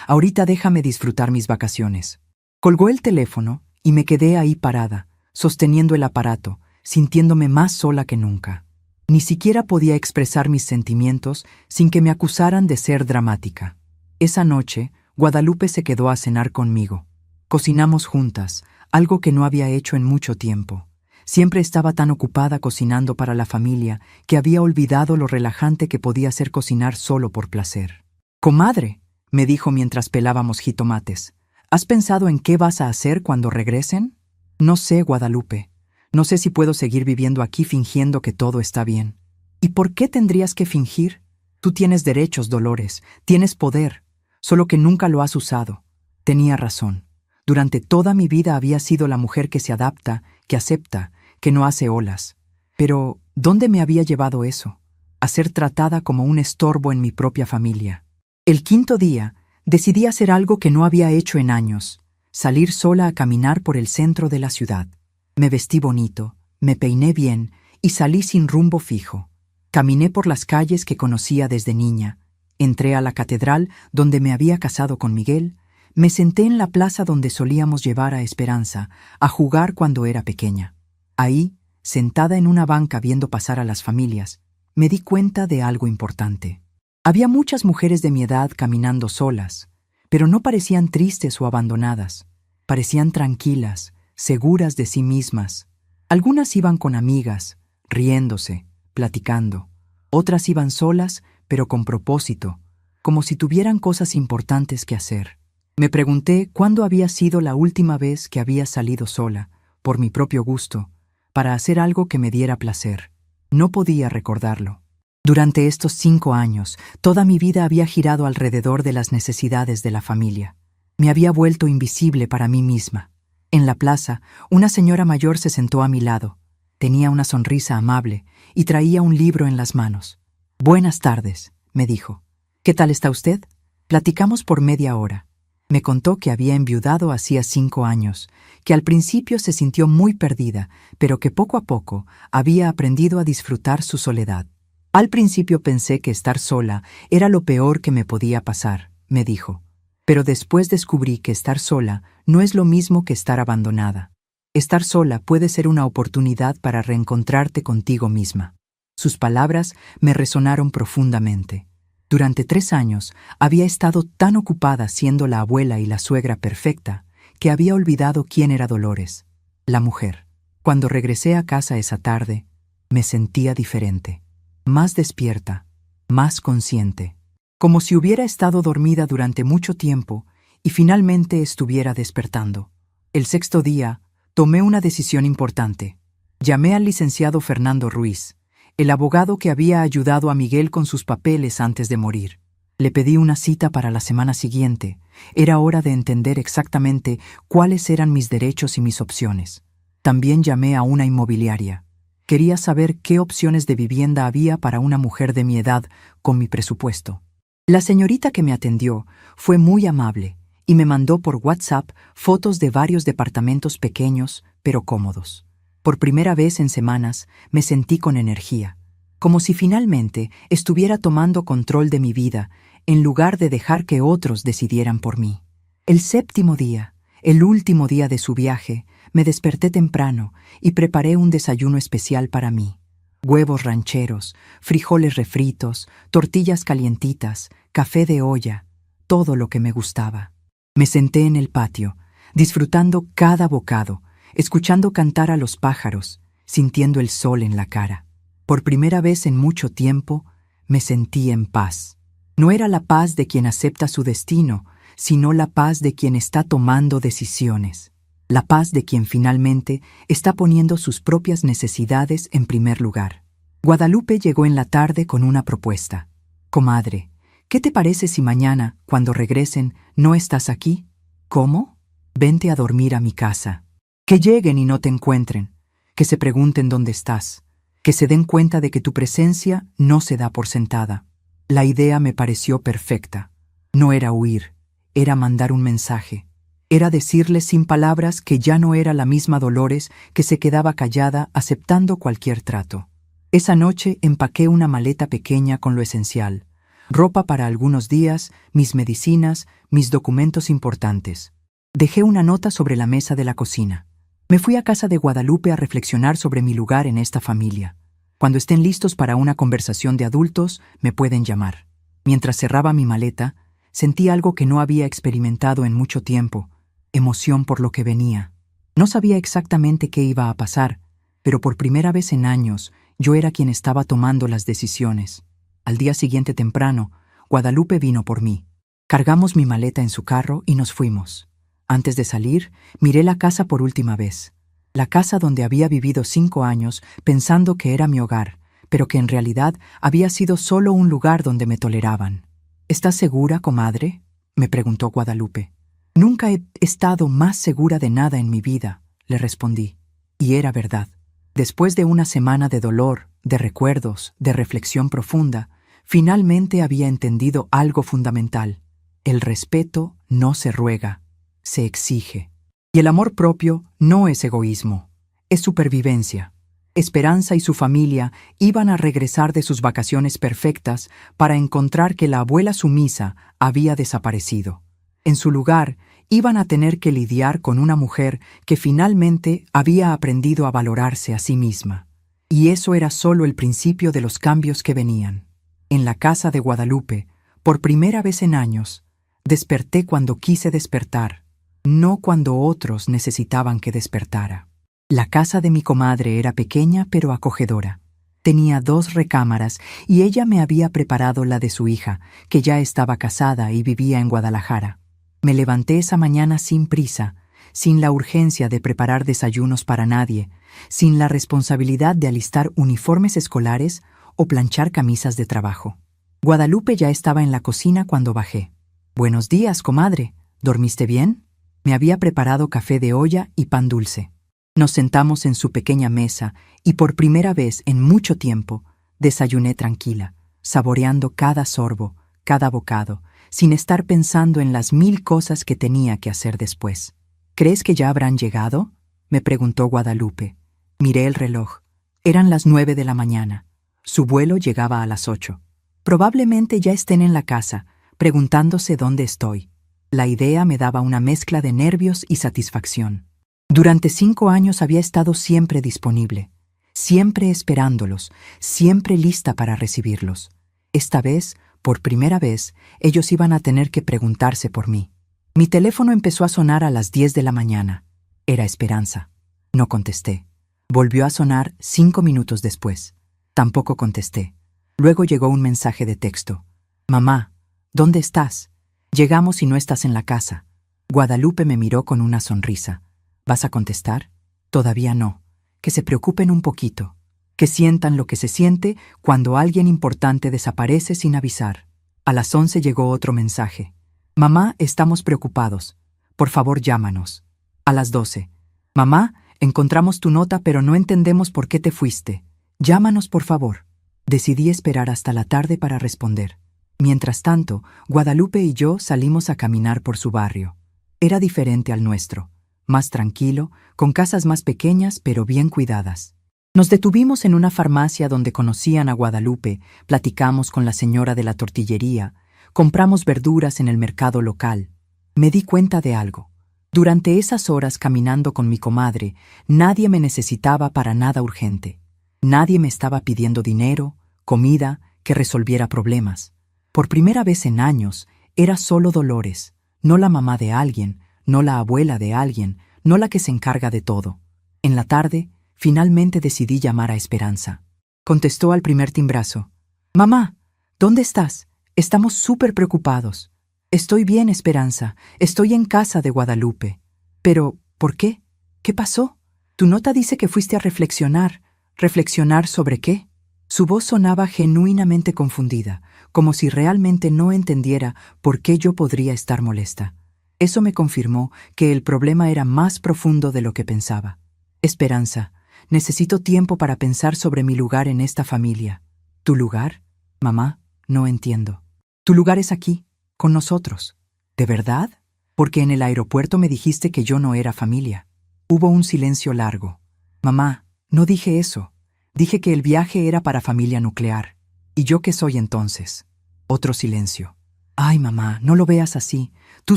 Ahorita déjame disfrutar mis vacaciones». Colgó el teléfono y me quedé ahí parada, sosteniendo el aparato, sintiéndome más sola que nunca. Ni siquiera podía expresar mis sentimientos sin que me acusaran de ser dramática. Esa noche, Guadalupe se quedó a cenar conmigo. Cocinamos juntas, algo que no había hecho en mucho tiempo. Siempre estaba tan ocupada cocinando para la familia que había olvidado lo relajante que podía ser cocinar solo por placer. «Comadre», me dijo mientras pelábamos jitomates, «¿has pensado en qué vas a hacer cuando regresen?» «No sé, Guadalupe. No sé si puedo seguir viviendo aquí fingiendo que todo está bien». «¿Y por qué tendrías que fingir? Tú tienes derechos, Dolores, tienes poder, solo que nunca lo has usado». Tenía razón. Durante toda mi vida había sido la mujer que se adapta, que acepta, que no hace olas. Pero, ¿dónde me había llevado eso? A ser tratada como un estorbo en mi propia familia. El quinto día, decidí hacer algo que no había hecho en años: salir sola a caminar por el centro de la ciudad. Me vestí bonito, me peiné bien y salí sin rumbo fijo. Caminé por las calles que conocía desde niña. Entré a la catedral donde me había casado con Miguel. Me senté en la plaza donde solíamos llevar a Esperanza a jugar cuando era pequeña. Ahí, sentada en una banca viendo pasar a las familias, me di cuenta de algo importante. Había muchas mujeres de mi edad caminando solas, pero no parecían tristes o abandonadas. Parecían tranquilas, seguras de sí mismas. Algunas iban con amigas, riéndose, platicando. Otras iban solas, pero con propósito, como si tuvieran cosas importantes que hacer. Me pregunté cuándo había sido la última vez que había salido sola, por mi propio gusto, para hacer algo que me diera placer. No podía recordarlo. Durante estos 5 años, toda mi vida había girado alrededor de las necesidades de la familia. Me había vuelto invisible para mí misma. En la plaza, una señora mayor se sentó a mi lado. Tenía una sonrisa amable y traía un libro en las manos. «Buenas tardes», me dijo. «¿Qué tal está usted?» Platicamos por media hora. Me contó que había enviudado hacía 5 años, que al principio se sintió muy perdida, pero que poco a poco había aprendido a disfrutar su soledad. «Al principio pensé que estar sola era lo peor que me podía pasar», me dijo. «Pero después descubrí que estar sola no es lo mismo que estar abandonada. Estar sola puede ser una oportunidad para reencontrarte contigo misma». Sus palabras me resonaron profundamente. Durante 3 años había estado tan ocupada siendo la abuela y la suegra perfecta que había olvidado quién era Dolores, la mujer. Cuando regresé a casa esa tarde, me sentía diferente, más despierta, más consciente, como si hubiera estado dormida durante mucho tiempo y finalmente estuviera despertando. El 6º día, tomé una decisión importante. Llamé al licenciado Fernando Ruiz, el abogado que había ayudado a Miguel con sus papeles antes de morir. Le pedí una cita para la semana siguiente. Era hora de entender exactamente cuáles eran mis derechos y mis opciones. También llamé a una inmobiliaria. Quería saber qué opciones de vivienda había para una mujer de mi edad con mi presupuesto. La señorita que me atendió fue muy amable y me mandó por WhatsApp fotos de varios departamentos pequeños pero cómodos. Por primera vez en semanas me sentí con energía, como si finalmente estuviera tomando control de mi vida en lugar de dejar que otros decidieran por mí. El 7º día, el último día de su viaje, me desperté temprano y preparé un desayuno especial para mí. Huevos rancheros, frijoles refritos, tortillas calientitas, café de olla, todo lo que me gustaba. Me senté en el patio, disfrutando cada bocado, escuchando cantar a los pájaros, sintiendo el sol en la cara. Por primera vez en mucho tiempo, me sentí en paz. No era la paz de quien acepta su destino, sino la paz de quien está tomando decisiones. La paz de quien finalmente está poniendo sus propias necesidades en primer lugar. Guadalupe llegó en la tarde con una propuesta. Comadre, ¿qué te parece si mañana, cuando regresen, no estás aquí? ¿Cómo? Vente a dormir a mi casa. Que lleguen y no te encuentren, que se pregunten dónde estás, que se den cuenta de que tu presencia no se da por sentada. La idea me pareció perfecta. No era huir, era mandar un mensaje. Era decirle sin palabras que ya no era la misma Dolores que se quedaba callada aceptando cualquier trato. Esa noche empaqué una maleta pequeña con lo esencial: ropa para algunos días, mis medicinas, mis documentos importantes. Dejé una nota sobre la mesa de la cocina. Me fui a casa de Guadalupe a reflexionar sobre mi lugar en esta familia. Cuando estén listos para una conversación de adultos, me pueden llamar. Mientras cerraba mi maleta, sentí algo que no había experimentado en mucho tiempo: emoción por lo que venía. No sabía exactamente qué iba a pasar, pero por primera vez en años yo era quien estaba tomando las decisiones. Al día siguiente temprano, Guadalupe vino por mí. Cargamos mi maleta en su carro y nos fuimos. Antes de salir, miré la casa por última vez. La casa donde había vivido 5 años pensando que era mi hogar, pero que en realidad había sido solo un lugar donde me toleraban. ¿Estás segura, comadre?, me preguntó Guadalupe. Nunca he estado más segura de nada en mi vida, le respondí. Y era verdad. Después de una semana de dolor, de recuerdos, de reflexión profunda, finalmente había entendido algo fundamental. El respeto no se ruega, se exige. Y el amor propio no es egoísmo, es supervivencia. Esperanza y su familia iban a regresar de sus vacaciones perfectas para encontrar que la abuela sumisa había desaparecido. En su lugar, iban a tener que lidiar con una mujer que finalmente había aprendido a valorarse a sí misma. Y eso era solo el principio de los cambios que venían. En la casa de Guadalupe, por primera vez en años, desperté cuando quise despertar, no cuando otros necesitaban que despertara. La casa de mi comadre era pequeña pero acogedora. Tenía 2 recámaras y ella me había preparado la de su hija, que ya estaba casada y vivía en Guadalajara. Me levanté esa mañana sin prisa, sin la urgencia de preparar desayunos para nadie, sin la responsabilidad de alistar uniformes escolares o planchar camisas de trabajo. Guadalupe ya estaba en la cocina cuando bajé. «Buenos días, comadre. ¿Dormiste bien?» Me había preparado café de olla y pan dulce. Nos sentamos en su pequeña mesa y por primera vez en mucho tiempo desayuné tranquila, saboreando cada sorbo, cada bocado, sin estar pensando en las 1000 cosas que tenía que hacer después. «¿Crees que ya habrán llegado?», me preguntó Guadalupe. Miré el reloj. Eran las 9 de la mañana. Su vuelo llegaba a las 8. Probablemente ya estén en la casa, preguntándose dónde estoy. La idea me daba una mezcla de nervios y satisfacción. Durante 5 años había estado siempre disponible, siempre esperándolos, siempre lista para recibirlos. Esta vez, por primera vez, ellos iban a tener que preguntarse por mí. Mi teléfono empezó a sonar a las 10 de la mañana. Era Esperanza. No contesté. Volvió a sonar 5 minutos después. Tampoco contesté. Luego llegó un mensaje de texto. «Mamá, ¿dónde estás? Llegamos y no estás en la casa». Guadalupe me miró con una sonrisa. «¿Vas a contestar?» «Todavía no. Que se preocupen un poquito. Que sientan lo que se siente cuando alguien importante desaparece sin avisar». A las 11 llegó otro mensaje. «Mamá, estamos preocupados. Por favor, llámanos». A las 12. «Mamá, encontramos tu nota pero no entendemos por qué te fuiste. Llámanos, por favor». Decidí esperar hasta la tarde para responder. Mientras tanto, Guadalupe y yo salimos a caminar por su barrio. Era diferente al nuestro, más tranquilo, con casas más pequeñas pero bien cuidadas. Nos detuvimos en una farmacia donde conocían a Guadalupe, platicamos con la señora de la tortillería, compramos verduras en el mercado local. Me di cuenta de algo. Durante esas horas caminando con mi comadre, nadie me necesitaba para nada urgente. Nadie me estaba pidiendo dinero, comida, que resolviera problemas. Por primera vez en años, era solo Dolores, no la mamá de alguien, no la abuela de alguien, no la que se encarga de todo. En la tarde, finalmente decidí llamar a Esperanza. Contestó al primer timbrazo. «Mamá, ¿dónde estás? Estamos súper preocupados». «Estoy bien, Esperanza. Estoy en casa de Guadalupe». «¿Pero por qué? ¿Qué pasó? Tu nota dice que fuiste a reflexionar. ¿Reflexionar sobre qué?». Su voz sonaba genuinamente confundida, como si realmente no entendiera por qué yo podría estar molesta. Eso me confirmó que el problema era más profundo de lo que pensaba. «Esperanza, necesito tiempo para pensar sobre mi lugar en esta familia». «¿Tu lugar? Mamá, no entiendo». «Tu lugar es aquí, con nosotros». «¿De verdad? Porque en el aeropuerto me dijiste que yo no era familia». Hubo un silencio largo. «Mamá, no dije eso. Dije que el viaje era para familia nuclear. ¿Y yo qué soy entonces?». Otro silencio. «Ay, mamá, no lo veas así. Tú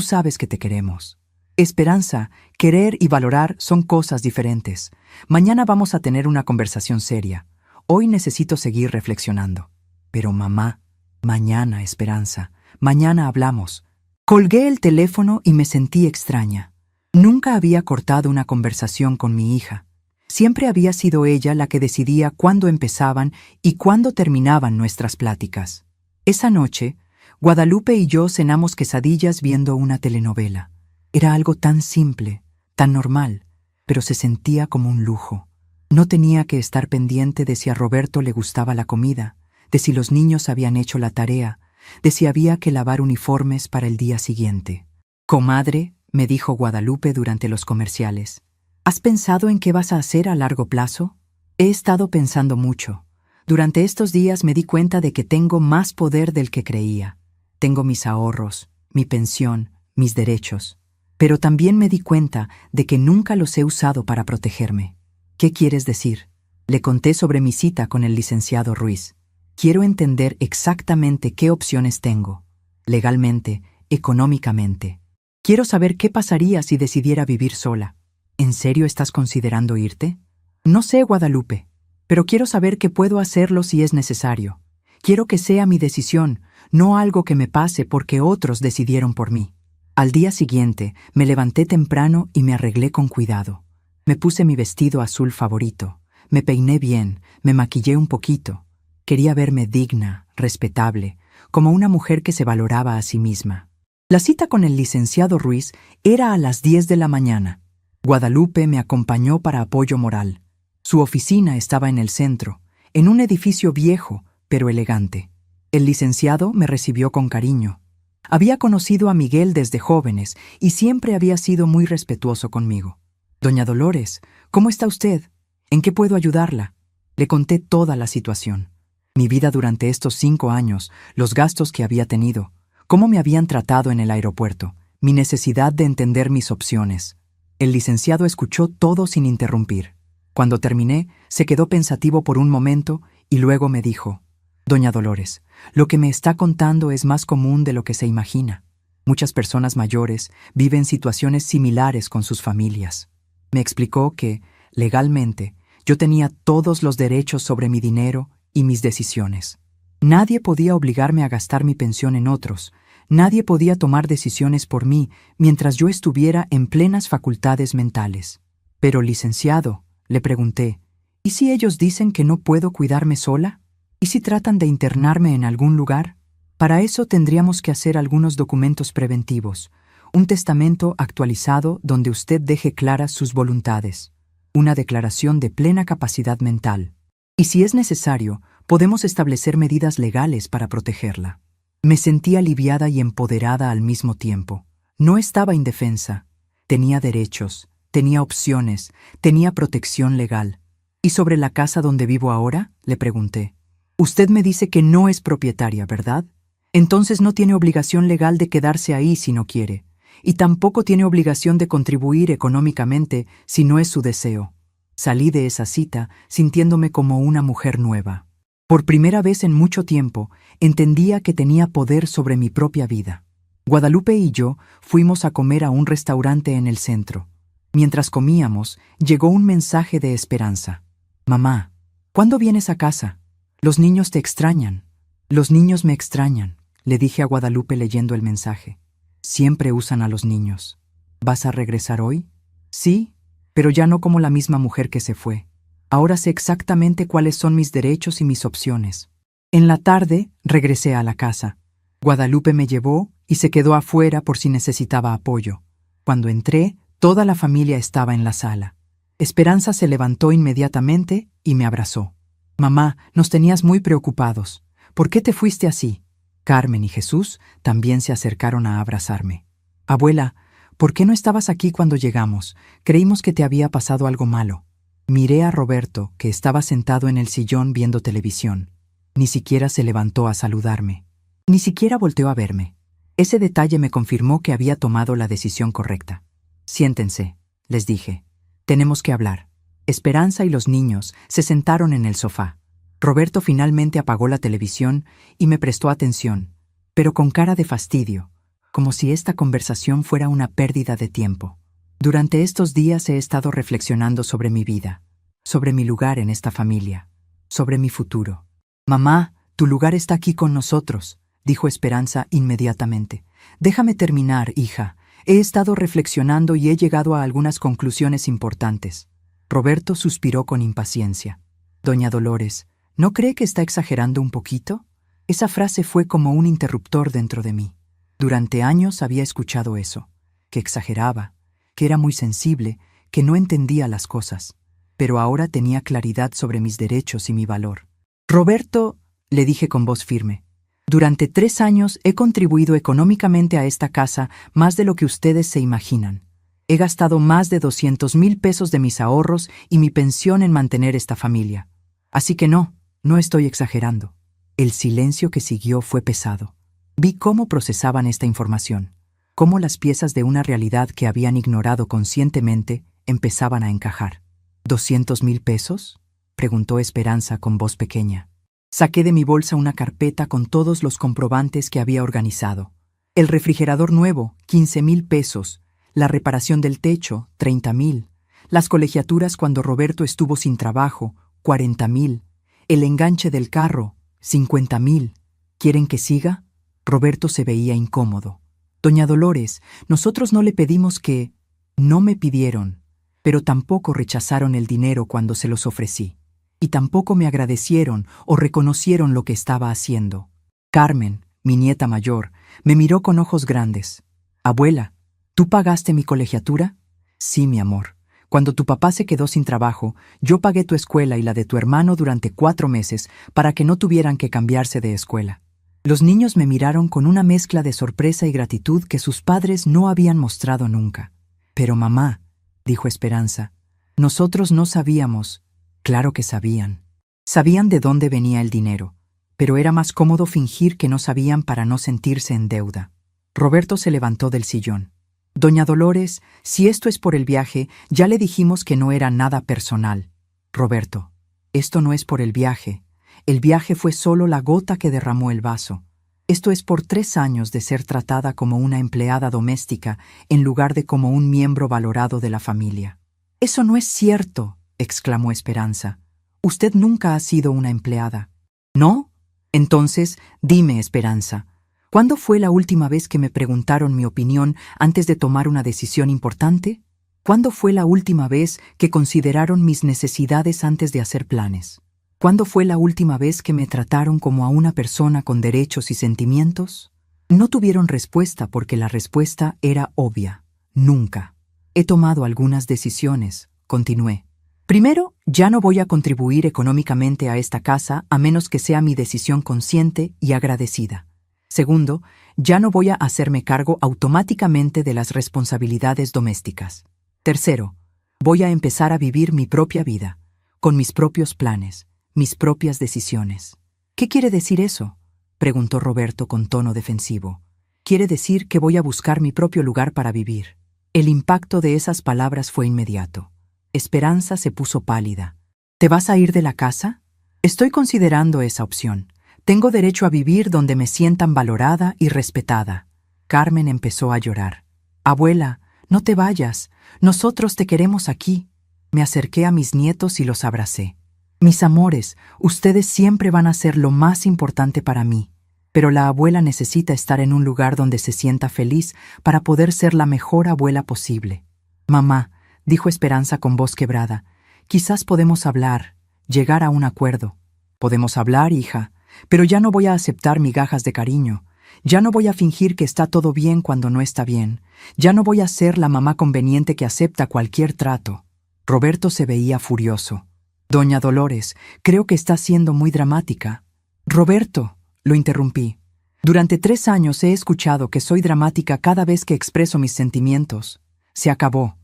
sabes que te queremos». «Esperanza, querer y valorar son cosas diferentes. Mañana vamos a tener una conversación seria. Hoy necesito seguir reflexionando». «Pero mamá, mañana, Esperanza, mañana hablamos». Colgué el teléfono y me sentí extraña. Nunca había cortado una conversación con mi hija. Siempre había sido ella la que decidía cuándo empezaban y cuándo terminaban nuestras pláticas. Esa noche, Guadalupe y yo cenamos quesadillas viendo una telenovela. Era algo tan simple, tan normal, pero se sentía como un lujo. No tenía que estar pendiente de si a Roberto le gustaba la comida, de si los niños habían hecho la tarea, de si había que lavar uniformes para el día siguiente. «Comadre», me dijo Guadalupe durante los comerciales, ¿has pensado en qué vas a hacer a largo plazo? He estado pensando mucho. Durante estos días me di cuenta de que tengo más poder del que creía. Tengo mis ahorros, mi pensión, mis derechos. Pero también me di cuenta de que nunca los he usado para protegerme. ¿Qué quieres decir? Le conté sobre mi cita con el licenciado Ruiz. Quiero entender exactamente qué opciones tengo, legalmente, económicamente. Quiero saber qué pasaría si decidiera vivir sola. ¿En serio estás considerando irte? No sé, Guadalupe, pero quiero saber que puedo hacerlo si es necesario. Quiero que sea mi decisión, no algo que me pase porque otros decidieron por mí. Al día siguiente, me levanté temprano y me arreglé con cuidado. Me puse mi vestido azul favorito, me peiné bien, me maquillé un poquito. Quería verme digna, respetable, como una mujer que se valoraba a sí misma. La cita con el licenciado Ruiz era a las 10 de la mañana. Guadalupe me acompañó para apoyo moral. Su oficina estaba en el centro, en un edificio viejo, pero elegante. El licenciado me recibió con cariño. Había conocido a Miguel desde jóvenes y siempre había sido muy respetuoso conmigo. «Doña Dolores, ¿cómo está usted? ¿En qué puedo ayudarla?». Le conté toda la situación. Mi vida durante estos 5 años, los gastos que había tenido, cómo me habían tratado en el aeropuerto, mi necesidad de entender mis opciones. El licenciado escuchó todo sin interrumpir. Cuando terminé, se quedó pensativo por un momento y luego me dijo: «Doña Dolores, lo que me está contando es más común de lo que se imagina. Muchas personas mayores viven situaciones similares con sus familias». Me explicó que, legalmente, yo tenía todos los derechos sobre mi dinero y mis decisiones. Nadie podía obligarme a gastar mi pensión en otros. Nadie podía tomar decisiones por mí mientras yo estuviera en plenas facultades mentales. «Pero, licenciado», le pregunté, «¿y si ellos dicen que no puedo cuidarme sola? ¿Y si tratan de internarme en algún lugar? Para eso tendríamos que hacer algunos documentos preventivos, un testamento actualizado donde usted deje claras sus voluntades, una declaración de plena capacidad mental. Y si es necesario, podemos establecer medidas legales para protegerla». Me sentí aliviada y empoderada al mismo tiempo. No estaba indefensa. Tenía derechos, tenía opciones, tenía protección legal. «¿Y sobre la casa donde vivo ahora?», le pregunté. «Usted me dice que no es propietaria, ¿verdad? Entonces no tiene obligación legal de quedarse ahí si no quiere, y tampoco tiene obligación de contribuir económicamente si no es su deseo». Salí de esa cita sintiéndome como una mujer nueva. Por primera vez en mucho tiempo, entendía que tenía poder sobre mi propia vida. Guadalupe y yo fuimos a comer a un restaurante en el centro. Mientras comíamos, llegó un mensaje de Esperanza. «Mamá, ¿Cuándo vienes a casa? Los niños te extrañan. Los niños me extrañan, le dije a Guadalupe leyendo el mensaje. Siempre usan a los niños. ¿Vas a regresar hoy? Sí, pero ya no como la misma mujer que se fue. Ahora sé exactamente cuáles son mis derechos y mis opciones. En la tarde regresé a la casa. Guadalupe me llevó y se quedó afuera por si necesitaba apoyo. Cuando entré, toda la familia estaba en la sala. Esperanza se levantó inmediatamente y me abrazó. Mamá, nos tenías muy preocupados. ¿Por qué te fuiste así? Carmen y Jesús también se acercaron a abrazarme. Abuela, ¿por qué no estabas aquí cuando llegamos? Creímos que te había pasado algo malo. Miré a Roberto, que estaba sentado en el sillón viendo televisión. Ni siquiera se levantó a saludarme. Ni siquiera volteó a verme. Ese detalle me confirmó que había tomado la decisión correcta. Siéntense, les dije. Tenemos que hablar. Esperanza y los niños se sentaron en el sofá. Roberto finalmente apagó la televisión y me prestó atención, pero con cara de fastidio, como si esta conversación fuera una pérdida de tiempo. Durante estos días he estado reflexionando sobre mi vida, sobre mi lugar en esta familia, sobre mi futuro. Mamá, tu lugar está aquí con nosotros, dijo Esperanza inmediatamente. Déjame terminar, hija. He estado reflexionando y he llegado a algunas conclusiones importantes. Roberto suspiró con impaciencia. Doña Dolores, ¿no cree que está exagerando un poquito? Esa frase fue como un interruptor dentro de mí. Durante años había escuchado eso, que exageraba, que era muy sensible, que no entendía las cosas, pero ahora tenía claridad sobre mis derechos y mi valor. Roberto, le dije con voz firme, durante 3 años he contribuido económicamente a esta casa más de lo que ustedes se imaginan. He gastado más de 200,000 pesos de mis ahorros y mi pensión en mantener esta familia. Así que no estoy exagerando. El silencio que siguió fue pesado. Vi cómo procesaban esta información, cómo las piezas de una realidad que habían ignorado conscientemente empezaban a encajar. ¿200,000 pesos? Preguntó Esperanza con voz pequeña. Saqué de mi bolsa una carpeta con todos los comprobantes que había organizado. El refrigerador nuevo, 15,000 pesos. La reparación del techo, 30,000. Las colegiaturas cuando Roberto estuvo sin trabajo, 40,000. El enganche del carro, 50,000. ¿Quieren que siga? Roberto se veía incómodo. Doña Dolores, nosotros no le pedimos que... No me pidieron, pero tampoco rechazaron el dinero cuando se los ofrecí. Y tampoco me agradecieron o reconocieron lo que estaba haciendo. Carmen, mi nieta mayor, me miró con ojos grandes. Abuela, ¿tú pagaste mi colegiatura? Sí, mi amor. Cuando tu papá se quedó sin trabajo, yo pagué tu escuela y la de tu hermano durante 4 meses para que no tuvieran que cambiarse de escuela. Los niños me miraron con una mezcla de sorpresa y gratitud que sus padres no habían mostrado nunca. Pero mamá, dijo Esperanza, nosotros no sabíamos. Claro que sabían. Sabían de dónde venía el dinero, pero era más cómodo fingir que no sabían para no sentirse en deuda. Roberto se levantó del sillón. Doña Dolores, si esto es por el viaje, ya le dijimos que no era nada personal. Roberto, esto no es por el viaje. El viaje fue solo la gota que derramó el vaso. Esto es por 3 años de ser tratada como una empleada doméstica en lugar de como un miembro valorado de la familia. Eso no es cierto, exclamó Esperanza. Usted nunca ha sido una empleada. ¿No? Entonces, dime, Esperanza, ¿cuándo fue la última vez que me preguntaron mi opinión antes de tomar una decisión importante? ¿Cuándo fue la última vez que consideraron mis necesidades antes de hacer planes? ¿Cuándo fue la última vez que me trataron como a una persona con derechos y sentimientos? No tuvieron respuesta porque la respuesta era obvia. Nunca. He tomado algunas decisiones, continué. Primero, ya no voy a contribuir económicamente a esta casa a menos que sea mi decisión consciente y agradecida. Segundo, ya no voy a hacerme cargo automáticamente de las responsabilidades domésticas. Tercero, voy a empezar a vivir mi propia vida, con mis propios planes, mis propias decisiones. ¿Qué quiere decir eso?, preguntó Roberto con tono defensivo. Quiere decir que voy a buscar mi propio lugar para vivir. El impacto de esas palabras fue inmediato. Esperanza se puso pálida. ¿Te vas a ir de la casa? Estoy considerando esa opción. Tengo derecho a vivir donde me sientan valorada y respetada. Carmen empezó a llorar. Abuela, no te vayas. Nosotros te queremos aquí. Me acerqué a mis nietos y los abracé. Mis amores, ustedes siempre van a ser lo más importante para mí, pero la abuela necesita estar en un lugar donde se sienta feliz para poder ser la mejor abuela posible. Mamá, dijo Esperanza con voz quebrada, quizás podemos hablar, llegar a un acuerdo. Podemos hablar, hija, pero ya no voy a aceptar migajas de cariño. Ya no voy a fingir que está todo bien cuando no está bien. Ya no voy a ser la mamá conveniente que acepta cualquier trato. Roberto se veía furioso. Doña Dolores, creo que está siendo muy dramática. Roberto, lo interrumpí. Durante 3 años he escuchado que soy dramática cada vez que expreso mis sentimientos. Se acabó.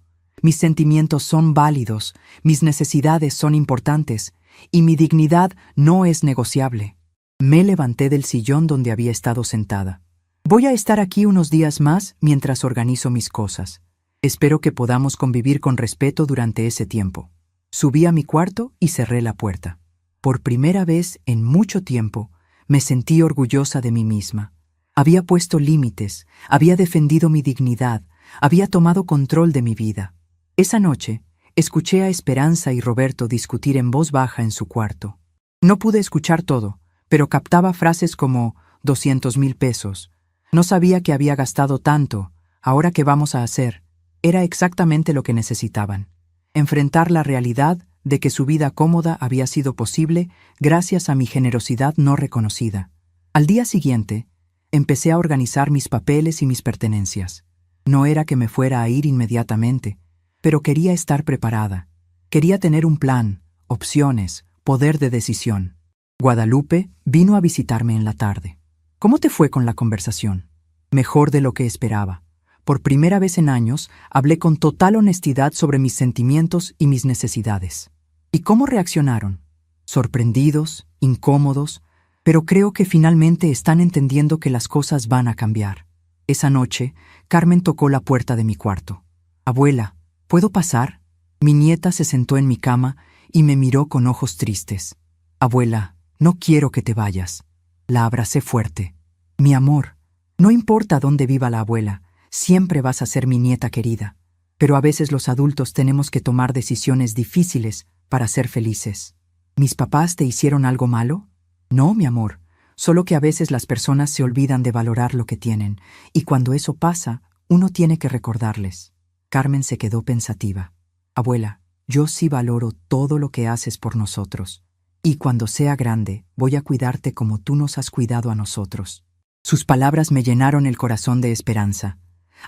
Mis sentimientos son válidos, mis necesidades son importantes, y mi dignidad no es negociable. Me levanté del sillón donde había estado sentada. Voy a estar aquí unos días más mientras organizo mis cosas. Espero que podamos convivir con respeto durante ese tiempo. Subí a mi cuarto y cerré la puerta. Por primera vez en mucho tiempo, me sentí orgullosa de mí misma. Había puesto límites, había defendido mi dignidad, había tomado control de mi vida. Esa noche, escuché a Esperanza y Roberto discutir en voz baja en su cuarto. No pude escuchar todo, pero captaba frases como 200,000 pesos. No sabía que había gastado tanto. Ahora, ¿qué vamos a hacer? Era exactamente lo que necesitaban. Enfrentar la realidad de que su vida cómoda había sido posible gracias a mi generosidad no reconocida. Al día siguiente, empecé a organizar mis papeles y mis pertenencias. No era que me fuera a ir inmediatamente, pero quería estar preparada. Quería tener un plan, opciones, poder de decisión. Guadalupe vino a visitarme en la tarde. ¿Cómo te fue con la conversación? Mejor de lo que esperaba. Por primera vez en años, hablé con total honestidad sobre mis sentimientos y mis necesidades. ¿Y cómo reaccionaron? Sorprendidos, incómodos, pero creo que finalmente están entendiendo que las cosas van a cambiar. Esa noche, Carmen tocó la puerta de mi cuarto. Abuela, ¿puedo pasar? Mi nieta se sentó en mi cama y me miró con ojos tristes. Abuela, no quiero que te vayas. La abracé fuerte. Mi amor, no importa dónde viva la abuela, siempre vas a ser mi nieta querida. Pero a veces los adultos tenemos que tomar decisiones difíciles para ser felices. ¿Mis papás te hicieron algo malo? No, mi amor, solo que a veces las personas se olvidan de valorar lo que tienen, y cuando eso pasa, uno tiene que recordarles. Carmen se quedó pensativa. Abuela, yo sí valoro todo lo que haces por nosotros. Y cuando sea grande, voy a cuidarte como tú nos has cuidado a nosotros. Sus palabras me llenaron el corazón de esperanza.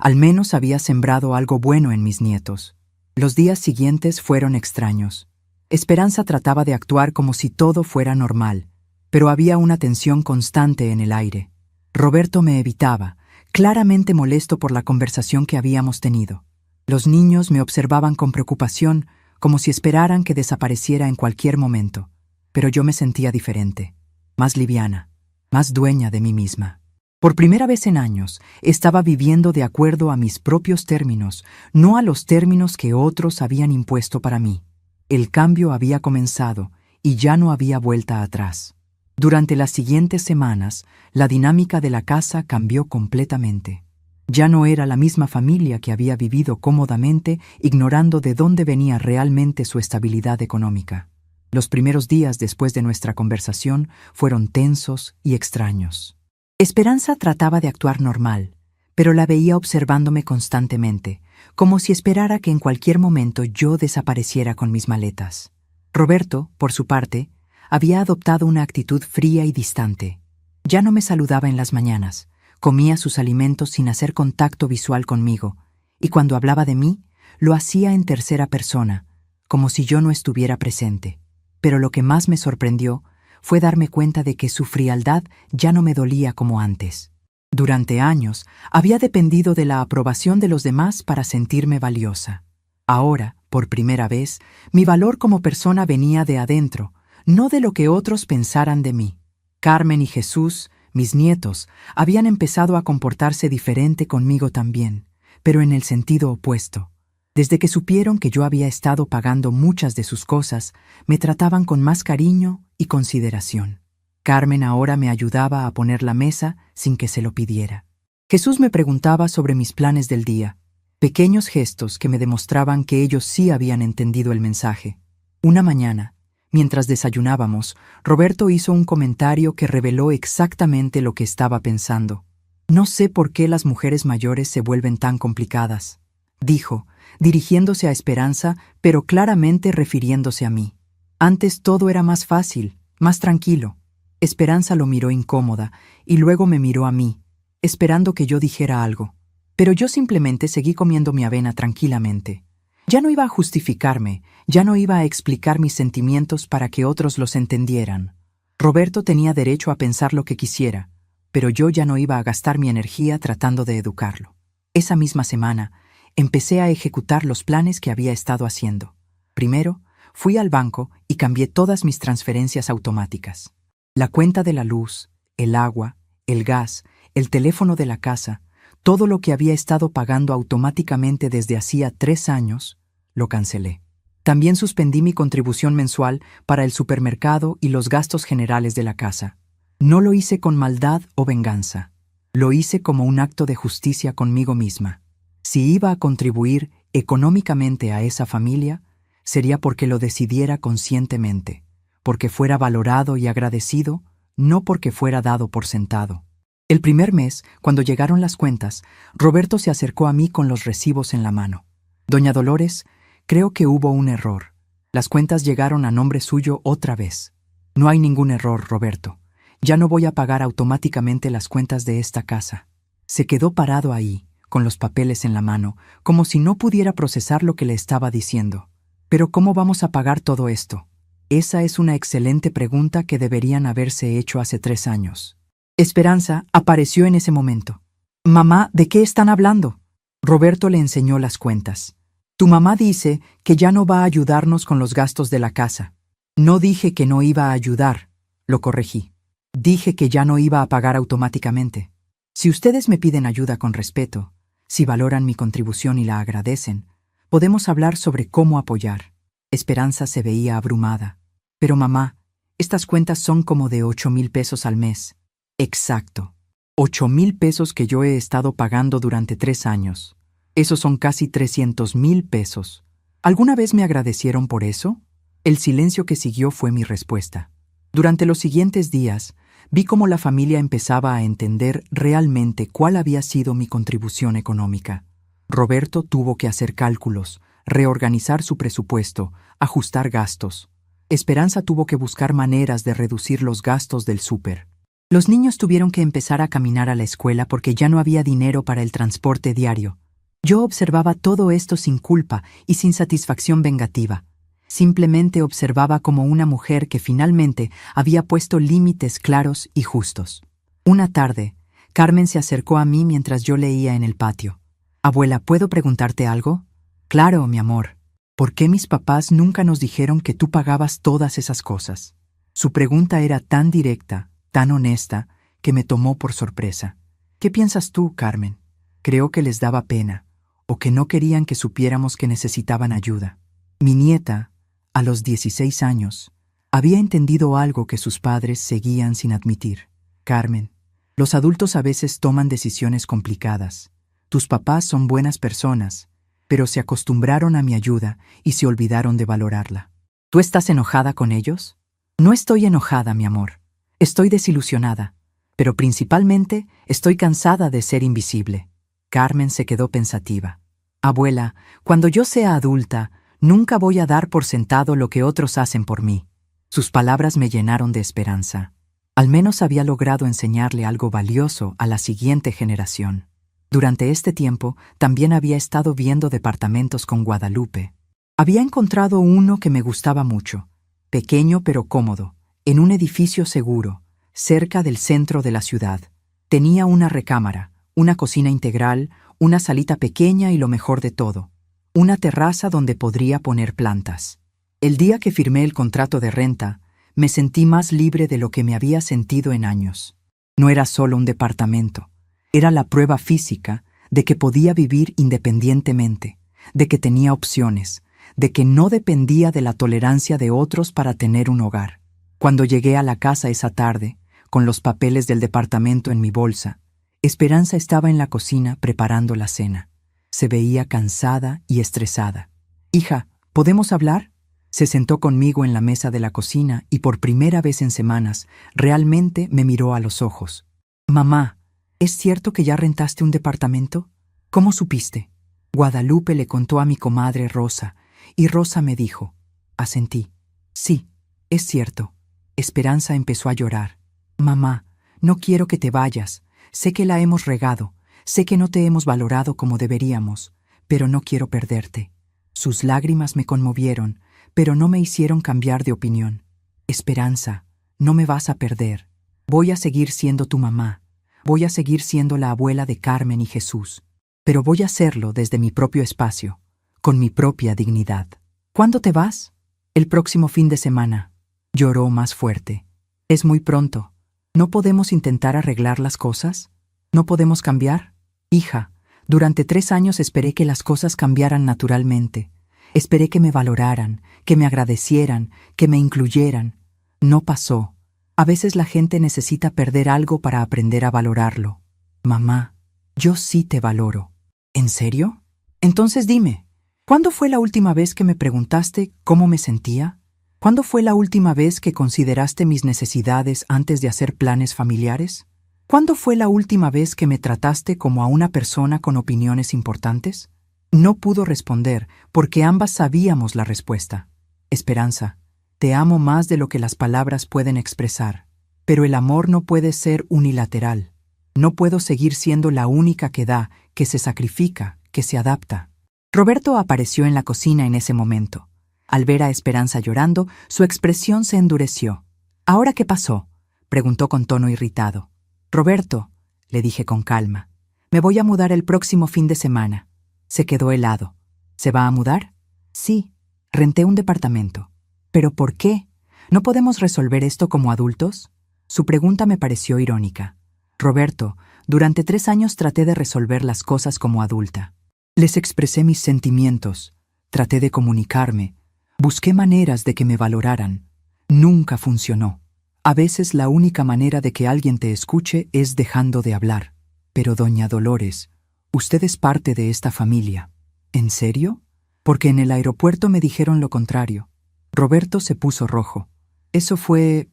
Al menos había sembrado algo bueno en mis nietos. Los días siguientes fueron extraños. Esperanza trataba de actuar como si todo fuera normal, pero había una tensión constante en el aire. Roberto me evitaba, claramente molesto por la conversación que habíamos tenido. Los niños me observaban con preocupación, como si esperaran que desapareciera en cualquier momento. Pero yo me sentía diferente, más liviana, más dueña de mí misma. Por primera vez en años, estaba viviendo de acuerdo a mis propios términos, no a los términos que otros habían impuesto para mí. El cambio había comenzado y ya no había vuelta atrás. Durante las siguientes semanas, la dinámica de la casa cambió completamente. Ya no era la misma familia que había vivido cómodamente, ignorando de dónde venía realmente su estabilidad económica. Los primeros días después de nuestra conversación fueron tensos y extraños. Esperanza trataba de actuar normal, pero la veía observándome constantemente, como si esperara que en cualquier momento yo desapareciera con mis maletas. Roberto, por su parte, había adoptado una actitud fría y distante. Ya no me saludaba en las mañanas, comía sus alimentos sin hacer contacto visual conmigo, y cuando hablaba de mí, lo hacía en tercera persona, como si yo no estuviera presente. Pero lo que más me sorprendió fue darme cuenta de que su frialdad ya no me dolía como antes. Durante años había dependido de la aprobación de los demás para sentirme valiosa. Ahora, por primera vez, mi valor como persona venía de adentro, no de lo que otros pensaran de mí. Carmen y Jesús, mis nietos, habían empezado a comportarse diferente conmigo también, pero en el sentido opuesto. Desde que supieron que yo había estado pagando muchas de sus cosas, me trataban con más cariño y consideración. Carmen ahora me ayudaba a poner la mesa sin que se lo pidiera. Jesús me preguntaba sobre mis planes del día, pequeños gestos que me demostraban que ellos sí habían entendido el mensaje. Una mañana, Mientras desayunábamos, Roberto hizo un comentario que reveló exactamente lo que estaba pensando. No sé por qué las mujeres mayores se vuelven tan complicadas, dijo, dirigiéndose a Esperanza, pero claramente refiriéndose a mí. Antes todo era más fácil, más tranquilo. Esperanza lo miró incómoda y luego me miró a mí, esperando que yo dijera algo. Pero yo simplemente seguí comiendo mi avena tranquilamente. Ya no iba a justificarme, ya no iba a explicar mis sentimientos para que otros los entendieran. Roberto tenía derecho a pensar lo que quisiera, pero yo ya no iba a gastar mi energía tratando de educarlo. Esa misma semana, empecé a ejecutar los planes que había estado haciendo. Primero, fui al banco y cambié todas mis transferencias automáticas. La cuenta de la luz, el agua, el gas, el teléfono de la casa, todo lo que había estado pagando automáticamente desde hacía 3 años, lo cancelé. También suspendí mi contribución mensual para el supermercado y los gastos generales de la casa. No lo hice con maldad o venganza. Lo hice como un acto de justicia conmigo misma. Si iba a contribuir económicamente a esa familia, sería porque lo decidiera conscientemente, porque fuera valorado y agradecido, no porque fuera dado por sentado. El primer mes, cuando llegaron las cuentas, Roberto se acercó a mí con los recibos en la mano. Doña Dolores, creo que hubo un error. Las cuentas llegaron a nombre suyo otra vez. No hay ningún error, Roberto. Ya no voy a pagar automáticamente las cuentas de esta casa. Se quedó parado ahí, con los papeles en la mano, como si no pudiera procesar lo que le estaba diciendo. Pero ¿cómo vamos a pagar todo esto? Esa es una excelente pregunta que deberían haberse hecho hace 3 años. Esperanza apareció en ese momento. «Mamá, ¿de qué están hablando?» Roberto le enseñó las cuentas. «Tu mamá dice que ya no va a ayudarnos con los gastos de la casa». «No dije que no iba a ayudar», lo corregí. «Dije que ya no iba a pagar automáticamente. Si ustedes me piden ayuda con respeto, si valoran mi contribución y la agradecen, podemos hablar sobre cómo apoyar». Esperanza se veía abrumada. «Pero mamá, estas cuentas son como de 8,000 pesos al mes». Exacto. 8,000 pesos que yo he estado pagando durante 3 años. Esos son casi 300,000 pesos. ¿Alguna vez me agradecieron por eso? El silencio que siguió fue mi respuesta. Durante los siguientes días, vi cómo la familia empezaba a entender realmente cuál había sido mi contribución económica. Roberto tuvo que hacer cálculos, reorganizar su presupuesto, ajustar gastos. Esperanza tuvo que buscar maneras de reducir los gastos del súper. Los niños tuvieron que empezar a caminar a la escuela porque ya no había dinero para el transporte diario. Yo observaba todo esto sin culpa y sin satisfacción vengativa. Simplemente observaba como una mujer que finalmente había puesto límites claros y justos. Una tarde, Carmen se acercó a mí mientras yo leía en el patio. «Abuela, ¿puedo preguntarte algo?» «Claro, mi amor. ¿Por qué mis papás nunca nos dijeron que tú pagabas todas esas cosas?» Su pregunta era tan directa, tan honesta, que me tomó por sorpresa. «¿Qué piensas tú, Carmen?» «Creo que les daba pena, o que no querían que supiéramos que necesitaban ayuda». Mi nieta, a los 16 años, había entendido algo que sus padres seguían sin admitir. «Carmen, los adultos a veces toman decisiones complicadas. Tus papás son buenas personas, pero se acostumbraron a mi ayuda y se olvidaron de valorarla. ¿Tú estás enojada con ellos?» «No estoy enojada, mi amor. Estoy desilusionada, pero principalmente estoy cansada de ser invisible». Carmen se quedó pensativa. «Abuela, cuando yo sea adulta, nunca voy a dar por sentado lo que otros hacen por mí». Sus palabras me llenaron de esperanza. Al menos había logrado enseñarle algo valioso a la siguiente generación. Durante este tiempo, también había estado viendo departamentos con Guadalupe. Había encontrado uno que me gustaba mucho, pequeño pero cómodo, en un edificio seguro, cerca del centro de la ciudad. Tenía una recámara, una cocina integral, una salita pequeña y lo mejor de todo, una terraza donde podría poner plantas. El día que firmé el contrato de renta, me sentí más libre de lo que me había sentido en años. No era solo un departamento, era la prueba física de que podía vivir independientemente, de que tenía opciones, de que no dependía de la tolerancia de otros para tener un hogar. Cuando llegué a la casa esa tarde, con los papeles del departamento en mi bolsa, Esperanza estaba en la cocina preparando la cena. Se veía cansada y estresada. «Hija, ¿podemos hablar?» Se sentó conmigo en la mesa de la cocina y por primera vez en semanas realmente me miró a los ojos. Mamá, ¿es cierto que ya rentaste un departamento? ¿Cómo supiste? Guadalupe le contó a mi comadre Rosa, y Rosa me dijo. Asentí. Sí, es cierto. Esperanza empezó a llorar. Mamá, no quiero que te vayas. Sé que la hemos regado. Sé que no te hemos valorado como deberíamos, pero no quiero perderte. Sus lágrimas me conmovieron, pero no me hicieron cambiar de opinión. Esperanza, no me vas a perder. Voy a seguir siendo tu mamá. Voy a seguir siendo la abuela de Carmen y Jesús. Pero voy a hacerlo desde mi propio espacio, con mi propia dignidad. ¿Cuándo te vas? El próximo fin de semana. Lloró más fuerte. Es muy pronto. ¿No podemos intentar arreglar las cosas? ¿No podemos cambiar? Hija, durante 3 años esperé que las cosas cambiaran naturalmente. Esperé que me valoraran, que me agradecieran, que me incluyeran. No pasó. A veces la gente necesita perder algo para aprender a valorarlo. Mamá, yo sí te valoro. ¿En serio? Entonces dime, ¿cuándo fue la última vez que me preguntaste cómo me sentía? ¿Cuándo fue la última vez que consideraste mis necesidades antes de hacer planes familiares? ¿Cuándo fue la última vez que me trataste como a una persona con opiniones importantes? No pudo responder porque ambas sabíamos la respuesta. Esperanza, te amo más de lo que las palabras pueden expresar, pero el amor no puede ser unilateral. No puedo seguir siendo la única que da, que se sacrifica, que se adapta. Roberto apareció en la cocina en ese momento. Al ver a Esperanza llorando, su expresión se endureció. ¿Ahora qué pasó?, preguntó con tono irritado. Roberto, le dije con calma, me voy a mudar el próximo fin de semana. Se quedó helado. ¿Se va a mudar? Sí, renté un departamento. ¿Pero por qué? ¿No podemos resolver esto como adultos? Su pregunta me pareció irónica. Roberto, durante 3 años traté de resolver las cosas como adulta. Les expresé mis sentimientos, traté de comunicarme, busqué maneras de que me valoraran. Nunca funcionó. A veces la única manera de que alguien te escuche es dejando de hablar. Pero doña Dolores, usted es parte de esta familia. ¿En serio? Porque en el aeropuerto me dijeron lo contrario. Roberto se puso rojo. Eso fue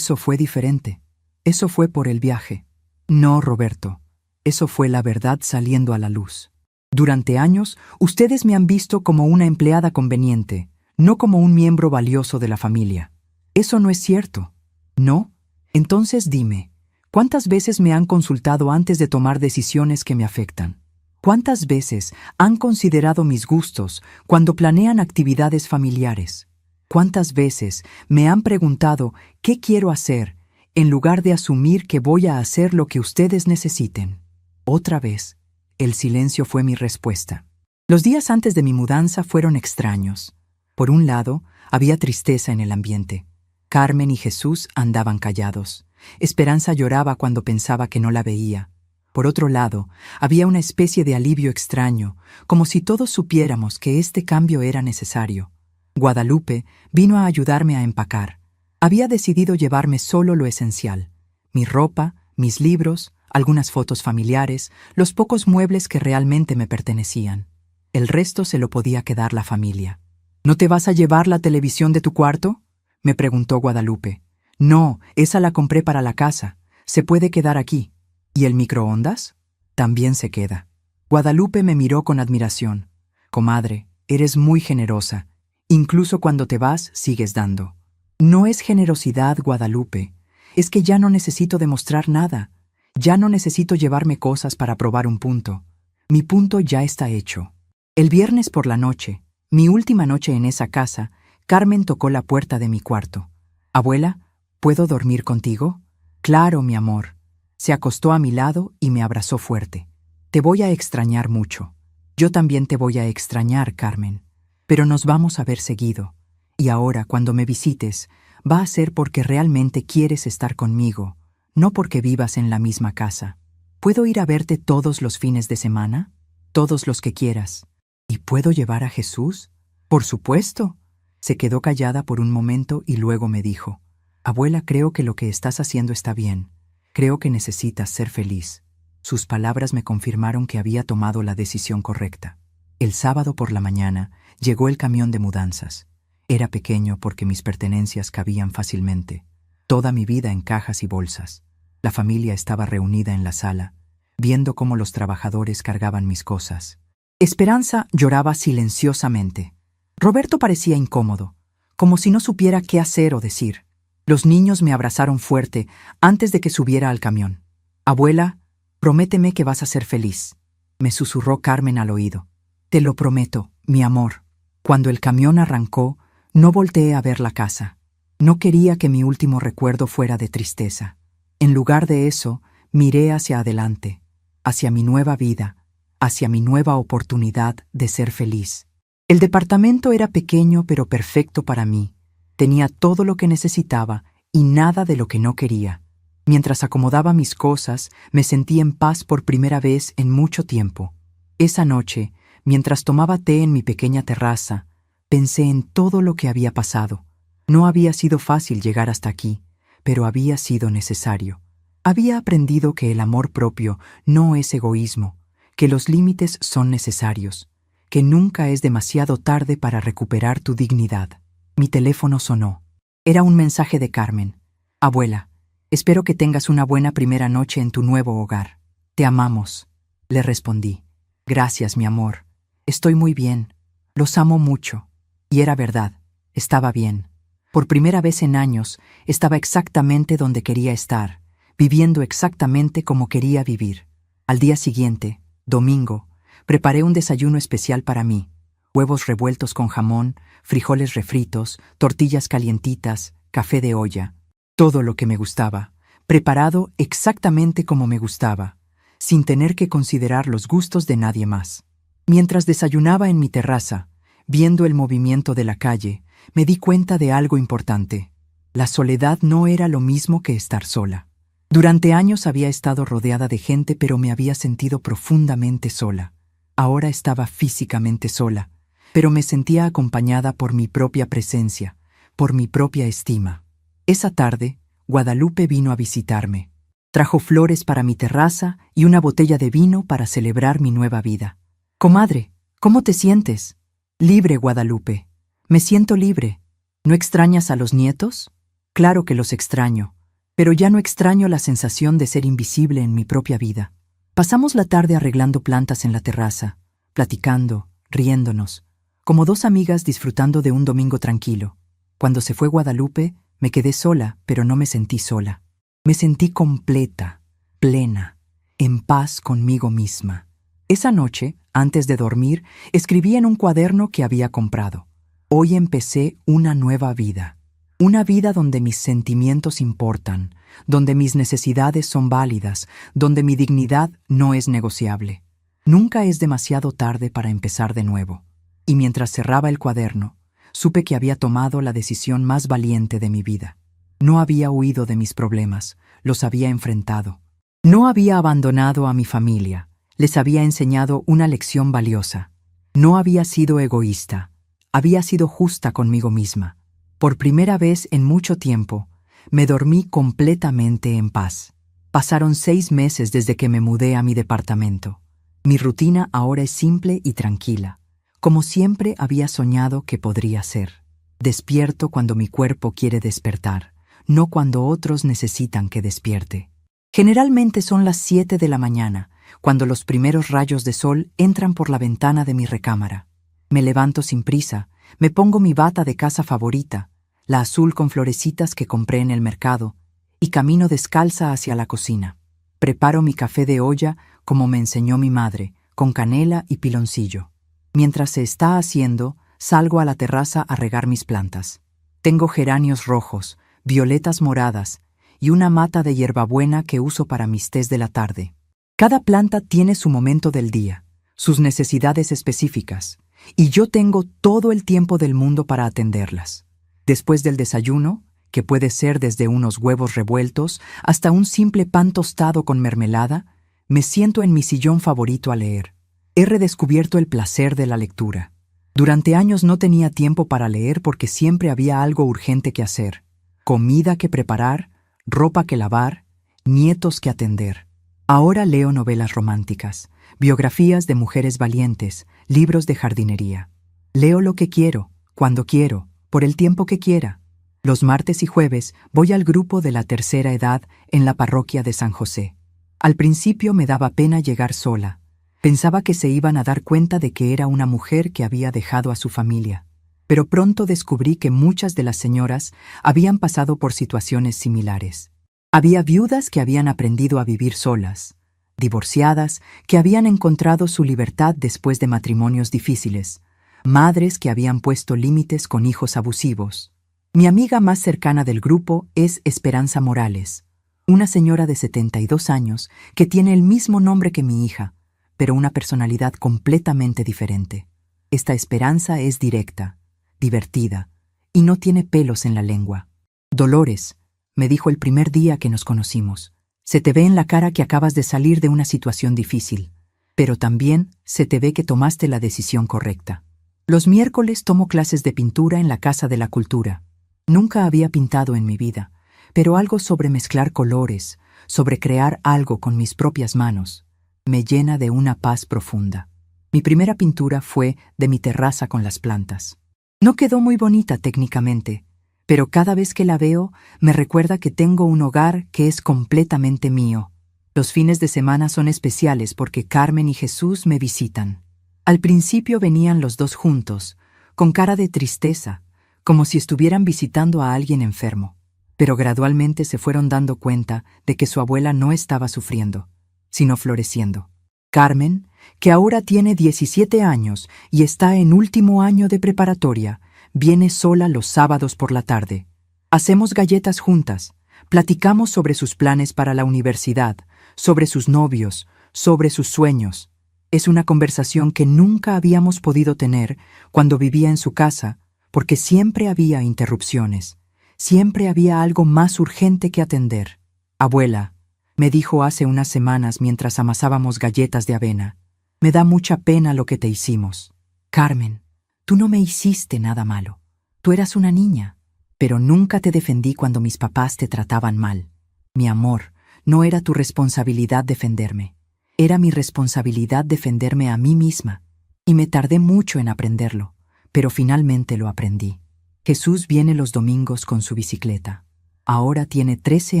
diferente. Eso fue por el viaje. No, Roberto. Eso fue la verdad saliendo a la luz. Durante años, ustedes me han visto como una empleada conveniente, no como un miembro valioso de la familia. Eso no es cierto. ¿No? Entonces dime, ¿cuántas veces me han consultado antes de tomar decisiones que me afectan? ¿Cuántas veces han considerado mis gustos cuando planean actividades familiares? ¿Cuántas veces me han preguntado qué quiero hacer en lugar de asumir que voy a hacer lo que ustedes necesiten? Otra vez, el silencio fue mi respuesta. Los días antes de mi mudanza fueron extraños. Por un lado, había tristeza en el ambiente. Carmen y Jesús andaban callados. Esperanza lloraba cuando pensaba que no la veía. Por otro lado, había una especie de alivio extraño, como si todos supiéramos que este cambio era necesario. Guadalupe vino a ayudarme a empacar. Había decidido llevarme solo lo esencial: mi ropa, mis libros, algunas fotos familiares, los pocos muebles que realmente me pertenecían. El resto se lo podía quedar la familia. ¿No te vas a llevar la televisión de tu cuarto?, me preguntó Guadalupe. No, esa la compré para la casa. Se puede quedar aquí. ¿Y el microondas? También se queda. Guadalupe me miró con admiración. Comadre, eres muy generosa. Incluso cuando te vas, sigues dando. No es generosidad, Guadalupe. Es que ya no necesito demostrar nada. Ya no necesito llevarme cosas para probar un punto. Mi punto ya está hecho. El viernes por la noche, mi última noche en esa casa, Carmen tocó la puerta de mi cuarto. Abuela, ¿puedo dormir contigo? Claro, mi amor. Se acostó a mi lado y me abrazó fuerte. Te voy a extrañar mucho. Yo también te voy a extrañar, Carmen. Pero nos vamos a ver seguido. Y ahora, cuando me visites, va a ser porque realmente quieres estar conmigo, no porque vivas en la misma casa. ¿Puedo ir a verte todos los fines de semana? Todos los que quieras. ¿Y puedo llevar a Jesús? Por supuesto. Se quedó callada por un momento y luego me dijo: Abuela, creo que lo que estás haciendo está bien. Creo que necesitas ser feliz. Sus palabras me confirmaron que había tomado la decisión correcta. El sábado por la mañana llegó el camión de mudanzas. Era pequeño porque mis pertenencias cabían fácilmente, toda mi vida en cajas y bolsas. La familia estaba reunida en la sala, viendo cómo los trabajadores cargaban mis cosas. Esperanza lloraba silenciosamente. Roberto parecía incómodo, como si no supiera qué hacer o decir. Los niños me abrazaron fuerte antes de que subiera al camión. «Abuela, prométeme que vas a ser feliz», me susurró Carmen al oído. «Te lo prometo, mi amor». Cuando el camión arrancó, no volteé a ver la casa. No quería que mi último recuerdo fuera de tristeza. En lugar de eso, miré hacia adelante, hacia mi nueva vida, hacia mi nueva oportunidad de ser feliz. El departamento era pequeño pero perfecto para mí. Tenía todo lo que necesitaba y nada de lo que no quería. Mientras acomodaba mis cosas, me sentí en paz por primera vez en mucho tiempo. Esa noche, mientras tomaba té en mi pequeña terraza, pensé en todo lo que había pasado. No había sido fácil llegar hasta aquí, pero había sido necesario. Había aprendido que el amor propio no es egoísmo, que los límites son necesarios, que nunca es demasiado tarde para recuperar tu dignidad. Mi teléfono sonó. Era un mensaje de Carmen. «Abuela, espero que tengas una buena primera noche en tu nuevo hogar. Te amamos», le respondí. «Gracias, mi amor. Estoy muy bien. Los amo mucho». Y era verdad, estaba bien. Por primera vez en años, estaba exactamente donde quería estar, viviendo exactamente como quería vivir. Al día siguiente, domingo, preparé un desayuno especial para mí. Huevos revueltos con jamón, frijoles refritos, tortillas calientitas, café de olla. Todo lo que me gustaba, preparado exactamente como me gustaba, sin tener que considerar los gustos de nadie más. Mientras desayunaba en mi terraza, viendo el movimiento de la calle, me di cuenta de algo importante. La soledad no era lo mismo que estar sola. Durante años había estado rodeada de gente, pero me había sentido profundamente sola. Ahora estaba físicamente sola, pero me sentía acompañada por mi propia presencia, por mi propia estima. Esa tarde, Guadalupe vino a visitarme. Trajo flores para mi terraza y una botella de vino para celebrar mi nueva vida. «Comadre, ¿cómo te sientes?» «Libre, Guadalupe. Me siento libre. ¿No extrañas a los nietos?» «Claro que los extraño, pero ya no extraño la sensación de ser invisible en mi propia vida». Pasamos la tarde arreglando plantas en la terraza, platicando, riéndonos, como dos amigas disfrutando de un domingo tranquilo. Cuando se fue Guadalupe, me quedé sola, pero no me sentí sola. Me sentí completa, plena, en paz conmigo misma. Esa noche, antes de dormir, escribí en un cuaderno que había comprado. Hoy empecé una nueva vida. Una vida donde mis sentimientos importan, donde mis necesidades son válidas, donde mi dignidad no es negociable. Nunca es demasiado tarde para empezar de nuevo. Y mientras cerraba el cuaderno, supe que había tomado la decisión más valiente de mi vida. No había huido de mis problemas, los había enfrentado. No había abandonado a mi familia, les había enseñado una lección valiosa. No había sido egoísta, había sido justa conmigo misma. Por primera vez en mucho tiempo, me dormí completamente en paz. Pasaron 6 meses desde que me mudé a mi departamento. Mi rutina ahora es simple y tranquila, como siempre había soñado que podría ser. Despierto cuando mi cuerpo quiere despertar, no cuando otros necesitan que despierte. Generalmente son las 7 de la mañana, cuando los primeros rayos de sol entran por la ventana de mi recámara. Me levanto sin prisa, me pongo mi bata de casa favorita, la azul con florecitas que compré en el mercado, y camino descalza hacia la cocina. Preparo mi café de olla como me enseñó mi madre, con canela y piloncillo. Mientras se está haciendo, salgo a la terraza a regar mis plantas. Tengo geranios rojos, violetas moradas y una mata de hierbabuena que uso para mis tés de la tarde. Cada planta tiene su momento del día, sus necesidades específicas, y yo tengo todo el tiempo del mundo para atenderlas. Después del desayuno, que puede ser desde unos huevos revueltos hasta un simple pan tostado con mermelada, me siento en mi sillón favorito a leer. He redescubierto el placer de la lectura. Durante años no tenía tiempo para leer porque siempre había algo urgente que hacer. Comida que preparar, ropa que lavar, nietos que atender. Ahora leo novelas románticas, biografías de mujeres valientes, libros de jardinería. Leo lo que quiero, cuando quiero, Por el tiempo que quiera. Los martes y jueves voy al grupo de la tercera edad en la parroquia de San José. Al principio me daba pena llegar sola. Pensaba que se iban a dar cuenta de que era una mujer que había dejado a su familia. Pero pronto descubrí que muchas de las señoras habían pasado por situaciones similares. Había viudas que habían aprendido a vivir solas, divorciadas que habían encontrado su libertad después de matrimonios difíciles, madres que habían puesto límites con hijos abusivos. Mi amiga más cercana del grupo es Esperanza Morales, una señora de 72 años que tiene el mismo nombre que mi hija, pero una personalidad completamente diferente. Esta Esperanza es directa, divertida, y no tiene pelos en la lengua. Dolores, me dijo el primer día que nos conocimos, se te ve en la cara que acabas de salir de una situación difícil, pero también se te ve que tomaste la decisión correcta. Los miércoles tomo clases de pintura en la Casa de la Cultura. Nunca había pintado en mi vida, pero algo sobre mezclar colores, sobre crear algo con mis propias manos, me llena de una paz profunda. Mi primera pintura fue de mi terraza con las plantas. No quedó muy bonita técnicamente, pero cada vez que la veo me recuerda que tengo un hogar que es completamente mío. Los fines de semana son especiales porque Carmen y Jesús me visitan. Al principio venían los dos juntos, con cara de tristeza, como si estuvieran visitando a alguien enfermo, pero gradualmente se fueron dando cuenta de que su abuela no estaba sufriendo, sino floreciendo. Carmen, que ahora tiene 17 años y está en último año de preparatoria, viene sola los sábados por la tarde. Hacemos galletas juntas, platicamos sobre sus planes para la universidad, sobre sus novios, sobre sus sueños. Es una conversación que nunca habíamos podido tener cuando vivía en su casa, porque siempre había interrupciones, siempre había algo más urgente que atender. Abuela, me dijo hace unas semanas mientras amasábamos galletas de avena, me da mucha pena lo que te hicimos. Carmen, tú no me hiciste nada malo. Tú eras una niña, pero nunca te defendí cuando mis papás te trataban mal. Mi amor, no era tu responsabilidad defenderme. Era mi responsabilidad defenderme a mí misma, y me tardé mucho en aprenderlo, pero finalmente lo aprendí. Jesús viene los domingos con su bicicleta. Ahora tiene 13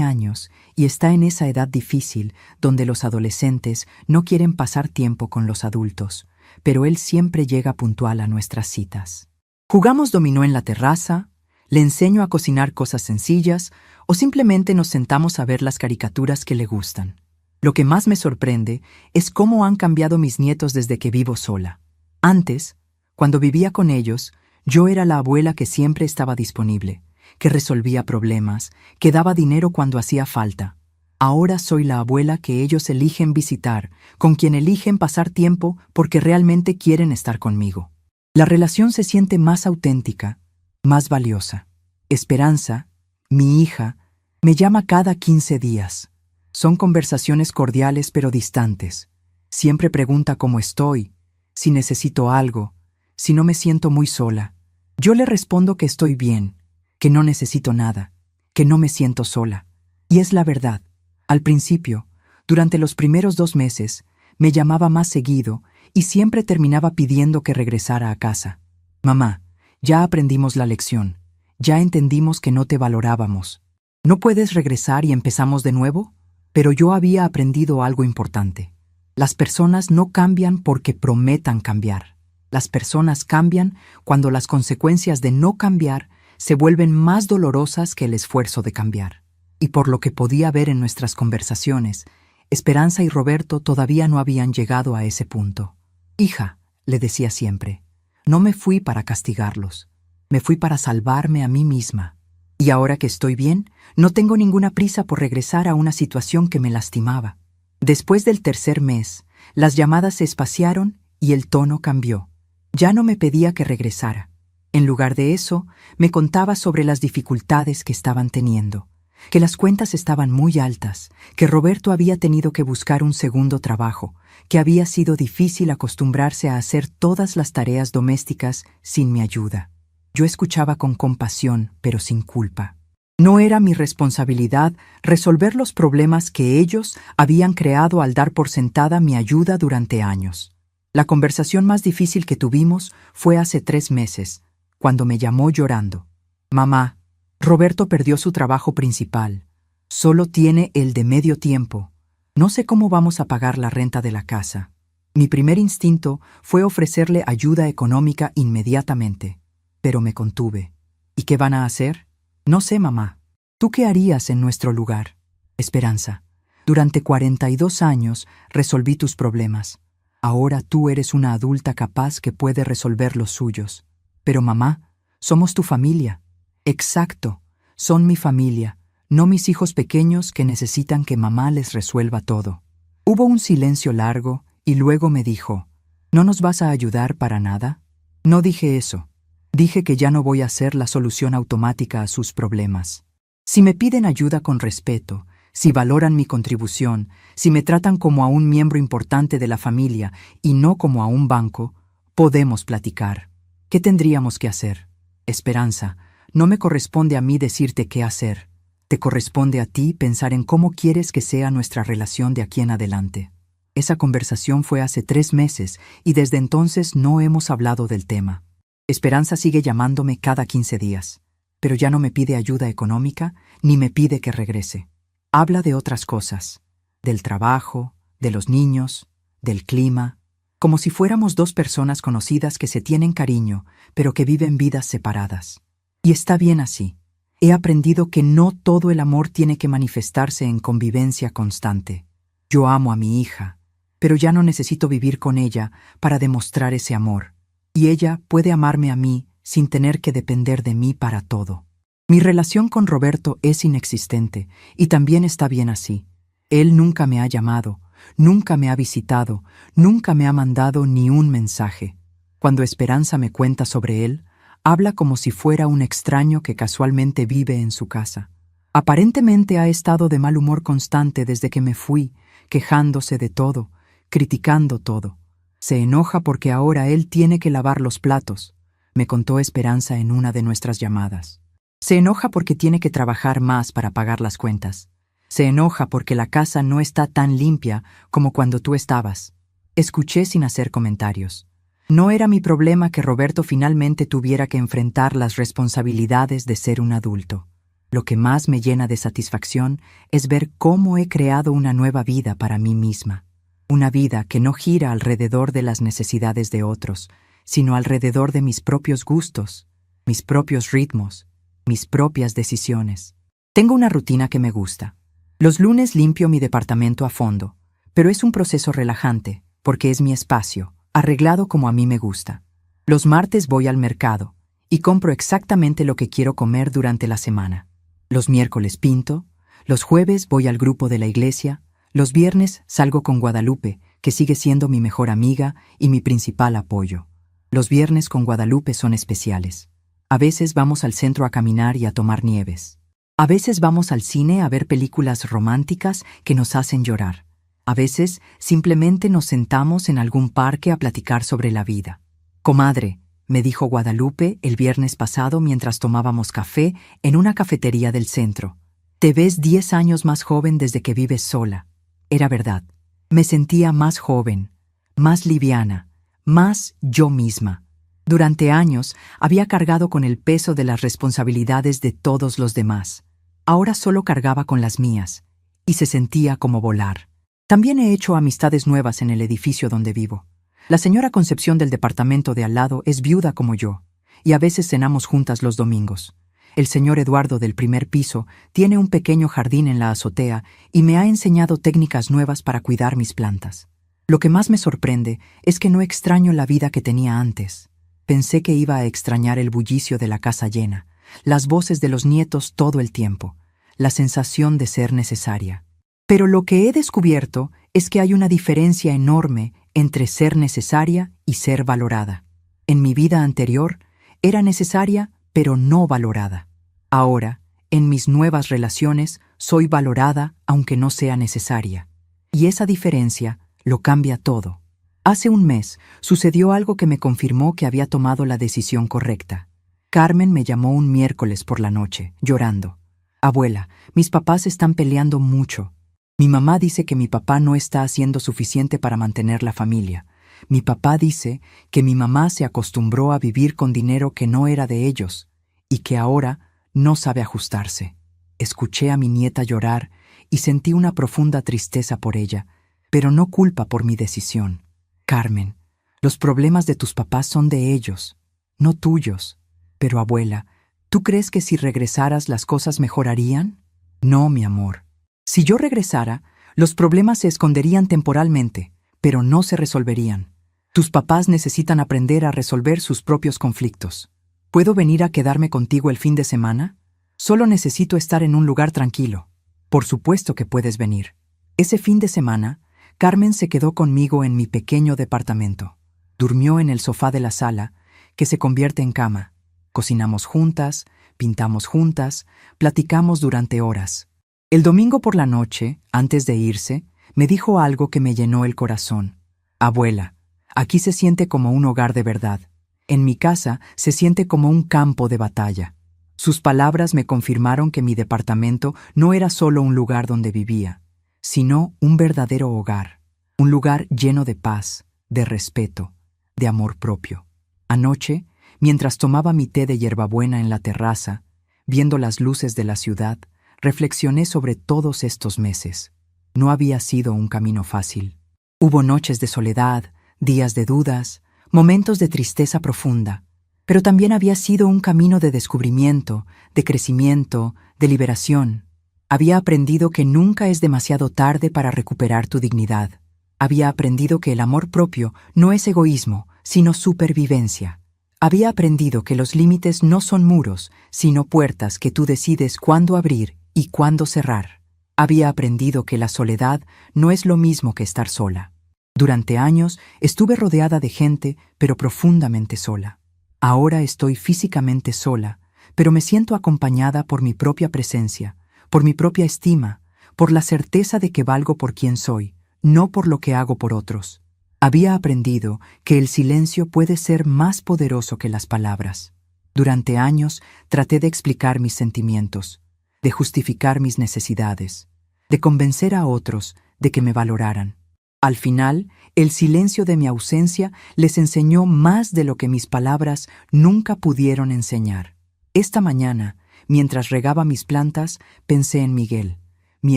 años y está en esa edad difícil donde los adolescentes no quieren pasar tiempo con los adultos, pero él siempre llega puntual a nuestras citas. Jugamos dominó en la terraza, le enseño a cocinar cosas sencillas o simplemente nos sentamos a ver las caricaturas que le gustan. Lo que más me sorprende es cómo han cambiado mis nietos desde que vivo sola. Antes, cuando vivía con ellos, yo era la abuela que siempre estaba disponible, que resolvía problemas, que daba dinero cuando hacía falta. Ahora soy la abuela que ellos eligen visitar, con quien eligen pasar tiempo porque realmente quieren estar conmigo. La relación se siente más auténtica, más valiosa. Esperanza, mi hija, me llama cada 15 días. Son conversaciones cordiales pero distantes. Siempre pregunta cómo estoy, si necesito algo, si no me siento muy sola. Yo le respondo que estoy bien, que no necesito nada, que no me siento sola. Y es la verdad. Al principio, durante los primeros 2 meses, me llamaba más seguido y siempre terminaba pidiendo que regresara a casa. Mamá, ya aprendimos la lección. Ya entendimos que no te valorábamos. ¿No puedes regresar y empezamos de nuevo? Pero yo había aprendido algo importante. Las personas no cambian porque prometan cambiar. Las personas cambian cuando las consecuencias de no cambiar se vuelven más dolorosas que el esfuerzo de cambiar. Y por lo que podía ver en nuestras conversaciones, Esperanza y Roberto todavía no habían llegado a ese punto. Hija, le decía siempre, no me fui para castigarlos. Me fui para salvarme a mí misma. Y ahora que estoy bien, no tengo ninguna prisa por regresar a una situación que me lastimaba. Después del 3er mes, las llamadas se espaciaron y el tono cambió. Ya no me pedía que regresara. En lugar de eso, me contaba sobre las dificultades que estaban teniendo, que las cuentas estaban muy altas, que Roberto había tenido que buscar un segundo trabajo, que había sido difícil acostumbrarse a hacer todas las tareas domésticas sin mi ayuda. Yo escuchaba con compasión, pero sin culpa. No era mi responsabilidad resolver los problemas que ellos habían creado al dar por sentada mi ayuda durante años. La conversación más difícil que tuvimos fue hace 3 meses, cuando me llamó llorando. Mamá, Roberto perdió su trabajo principal. Solo tiene el de medio tiempo. No sé cómo vamos a pagar la renta de la casa. Mi primer instinto fue ofrecerle ayuda económica inmediatamente, pero me contuve. ¿Y qué van a hacer? No sé, mamá. ¿Tú qué harías en nuestro lugar? Esperanza, durante 42 años resolví tus problemas. Ahora tú eres una adulta capaz que puede resolver los suyos. Pero mamá, somos tu familia. Exacto, son mi familia, no mis hijos pequeños que necesitan que mamá les resuelva todo. Hubo un silencio largo y luego me dijo, ¿no nos vas a ayudar para nada? No dije eso. Dije que ya no voy a ser la solución automática a sus problemas. Si me piden ayuda con respeto, si valoran mi contribución, si me tratan como a un miembro importante de la familia y no como a un banco, podemos platicar. ¿Qué tendríamos que hacer? Esperanza, no me corresponde a mí decirte qué hacer. Te corresponde a ti pensar en cómo quieres que sea nuestra relación de aquí en adelante. Esa conversación fue hace 3 meses y desde entonces no hemos hablado del tema. Esperanza sigue llamándome cada 15 días, pero ya no me pide ayuda económica ni me pide que regrese. Habla de otras cosas, del trabajo, de los niños, del clima, como si fuéramos 2 personas conocidas que se tienen cariño, pero que viven vidas separadas. Y está bien así. He aprendido que no todo el amor tiene que manifestarse en convivencia constante. Yo amo a mi hija, pero ya no necesito vivir con ella para demostrar ese amor. Y ella puede amarme a mí sin tener que depender de mí para todo. Mi relación con Roberto es inexistente y también está bien así. Él nunca me ha llamado, nunca me ha visitado, nunca me ha mandado ni un mensaje. Cuando Esperanza me cuenta sobre él, habla como si fuera un extraño que casualmente vive en su casa. Aparentemente ha estado de mal humor constante desde que me fui, quejándose de todo, criticando todo. Se enoja porque ahora él tiene que lavar los platos, me contó Esperanza en una de nuestras llamadas. Se enoja porque tiene que trabajar más para pagar las cuentas. Se enoja porque la casa no está tan limpia como cuando tú estabas. Escuché sin hacer comentarios. No era mi problema que Roberto finalmente tuviera que enfrentar las responsabilidades de ser un adulto. Lo que más me llena de satisfacción es ver cómo he creado una nueva vida para mí misma. Una vida que no gira alrededor de las necesidades de otros, sino alrededor de mis propios gustos, mis propios ritmos, mis propias decisiones. Tengo una rutina que me gusta. Los lunes limpio mi departamento a fondo, pero es un proceso relajante, porque es mi espacio, arreglado como a mí me gusta. Los martes voy al mercado y compro exactamente lo que quiero comer durante la semana. Los miércoles pinto, los jueves voy al grupo de la iglesia, los viernes salgo con Guadalupe, que sigue siendo mi mejor amiga y mi principal apoyo. Los viernes con Guadalupe son especiales. A veces vamos al centro a caminar y a tomar nieves. A veces vamos al cine a ver películas románticas que nos hacen llorar. A veces simplemente nos sentamos en algún parque a platicar sobre la vida. Comadre, me dijo Guadalupe el viernes pasado mientras tomábamos café en una cafetería del centro. Te ves 10 años más joven desde que vives sola. Era verdad. Me sentía más joven, más liviana, más yo misma. Durante años había cargado con el peso de las responsabilidades de todos los demás. Ahora solo cargaba con las mías, y se sentía como volar. También he hecho amistades nuevas en el edificio donde vivo. La señora Concepción del departamento de al lado es viuda como yo, y a veces cenamos juntas los domingos. El señor Eduardo del primer piso tiene un pequeño jardín en la azotea y me ha enseñado técnicas nuevas para cuidar mis plantas. Lo que más me sorprende es que no extraño la vida que tenía antes. Pensé que iba a extrañar el bullicio de la casa llena, las voces de los nietos todo el tiempo, la sensación de ser necesaria. Pero lo que he descubierto es que hay una diferencia enorme entre ser necesaria y ser valorada. En mi vida anterior, era necesaria, pero no valorada. Ahora, en mis nuevas relaciones, soy valorada aunque no sea necesaria. Y esa diferencia lo cambia todo. Hace un mes sucedió algo que me confirmó que había tomado la decisión correcta. Carmen me llamó un miércoles por la noche, llorando. Abuela, mis papás están peleando mucho. Mi mamá dice que mi papá no está haciendo suficiente para mantener la familia. Mi papá dice que mi mamá se acostumbró a vivir con dinero que no era de ellos y que ahora no sabe ajustarse. Escuché a mi nieta llorar y sentí una profunda tristeza por ella, pero no culpa por mi decisión. Carmen, los problemas de tus papás son de ellos, no tuyos. Pero abuela, ¿tú crees que si regresaras las cosas mejorarían? No, mi amor. Si yo regresara, los problemas se esconderían temporalmente, pero no se resolverían. Tus papás necesitan aprender a resolver sus propios conflictos. ¿Puedo venir a quedarme contigo el fin de semana? Solo necesito estar en un lugar tranquilo. Por supuesto que puedes venir. Ese fin de semana, Carmen se quedó conmigo en mi pequeño departamento. Durmió en el sofá de la sala, que se convierte en cama. Cocinamos juntas, pintamos juntas, platicamos durante horas. El domingo por la noche, antes de irse, me dijo algo que me llenó el corazón. Abuela, aquí se siente como un hogar de verdad. En mi casa se siente como un campo de batalla. Sus palabras me confirmaron que mi departamento no era solo un lugar donde vivía, sino un verdadero hogar. Un lugar lleno de paz, de respeto, de amor propio. Anoche, mientras tomaba mi té de hierbabuena en la terraza, viendo las luces de la ciudad, reflexioné sobre todos estos meses. No había sido un camino fácil. Hubo noches de soledad, días de dudas, momentos de tristeza profunda, pero también había sido un camino de descubrimiento, de crecimiento, de liberación. Había aprendido que nunca es demasiado tarde para recuperar tu dignidad. Había aprendido que el amor propio no es egoísmo, sino supervivencia. Había aprendido que los límites no son muros, sino puertas que tú decides cuándo abrir y cuándo cerrar. Había aprendido que la soledad no es lo mismo que estar sola. Durante años estuve rodeada de gente, pero profundamente sola. Ahora estoy físicamente sola, pero me siento acompañada por mi propia presencia, por mi propia estima, por la certeza de que valgo por quien soy, no por lo que hago por otros. Había aprendido que el silencio puede ser más poderoso que las palabras. Durante años traté de explicar mis sentimientos, de justificar mis necesidades, de convencer a otros de que me valoraran. Al final, el silencio de mi ausencia les enseñó más de lo que mis palabras nunca pudieron enseñar. Esta mañana, mientras regaba mis plantas, pensé en Miguel, mi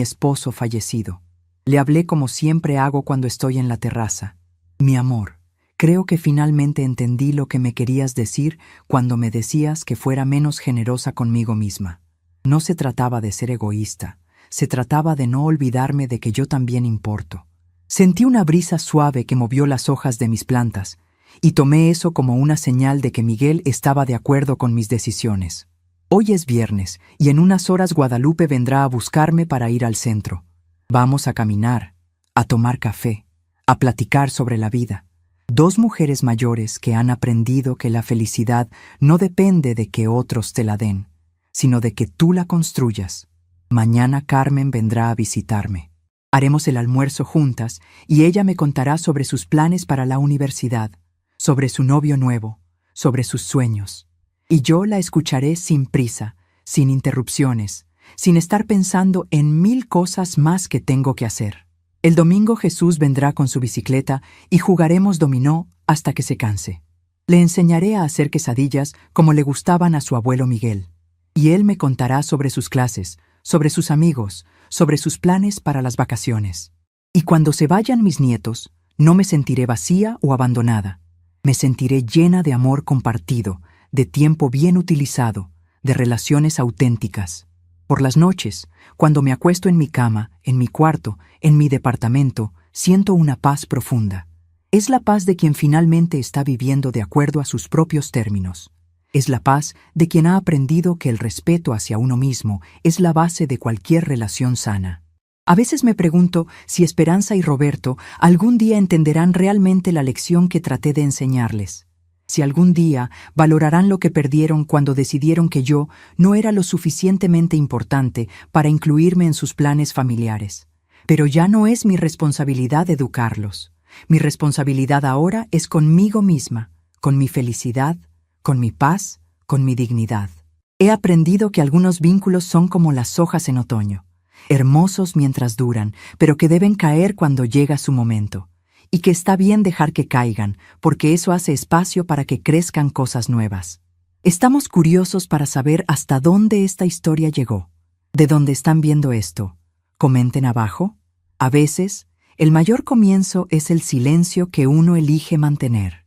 esposo fallecido. Le hablé como siempre hago cuando estoy en la terraza. Mi amor, creo que finalmente entendí lo que me querías decir cuando me decías que fuera menos generosa conmigo misma. No se trataba de ser egoísta, se trataba de no olvidarme de que yo también importo. Sentí una brisa suave que movió las hojas de mis plantas, y tomé eso como una señal de que Miguel estaba de acuerdo con mis decisiones. Hoy es viernes, y en unas horas Guadalupe vendrá a buscarme para ir al centro. Vamos a caminar, a tomar café, a platicar sobre la vida. Dos mujeres mayores que han aprendido que la felicidad no depende de que otros te la den, sino de que tú la construyas. Mañana Carmen vendrá a visitarme. Haremos el almuerzo juntas y ella me contará sobre sus planes para la universidad, sobre su novio nuevo, sobre sus sueños. Y yo la escucharé sin prisa, sin interrupciones, sin estar pensando en 1000 cosas más que tengo que hacer. El domingo Jesús vendrá con su bicicleta y jugaremos dominó hasta que se canse. Le enseñaré a hacer quesadillas como le gustaban a su abuelo Miguel. Y él me contará sobre sus clases, sobre sus amigos, sobre sus planes para las vacaciones. Y cuando se vayan mis nietos, no me sentiré vacía o abandonada. Me sentiré llena de amor compartido, de tiempo bien utilizado, de relaciones auténticas. Por las noches, cuando me acuesto en mi cama, en mi cuarto, en mi departamento, siento una paz profunda. Es la paz de quien finalmente está viviendo de acuerdo a sus propios términos. Es la paz de quien ha aprendido que el respeto hacia uno mismo es la base de cualquier relación sana. A veces me pregunto si Esperanza y Roberto algún día entenderán realmente la lección que traté de enseñarles. Si algún día valorarán lo que perdieron cuando decidieron que yo no era lo suficientemente importante para incluirme en sus planes familiares. Pero ya no es mi responsabilidad educarlos. Mi responsabilidad ahora es conmigo misma, con mi felicidad, con mi paz, con mi dignidad. He aprendido que algunos vínculos son como las hojas en otoño, hermosos mientras duran, pero que deben caer cuando llega su momento. y que está bien dejar que caigan, porque eso hace espacio para que crezcan cosas nuevas. Estamos curiosos para saber hasta dónde esta historia llegó. ¿De dónde están viendo esto? Comenten abajo. A veces, el mayor comienzo es el silencio que uno elige mantener.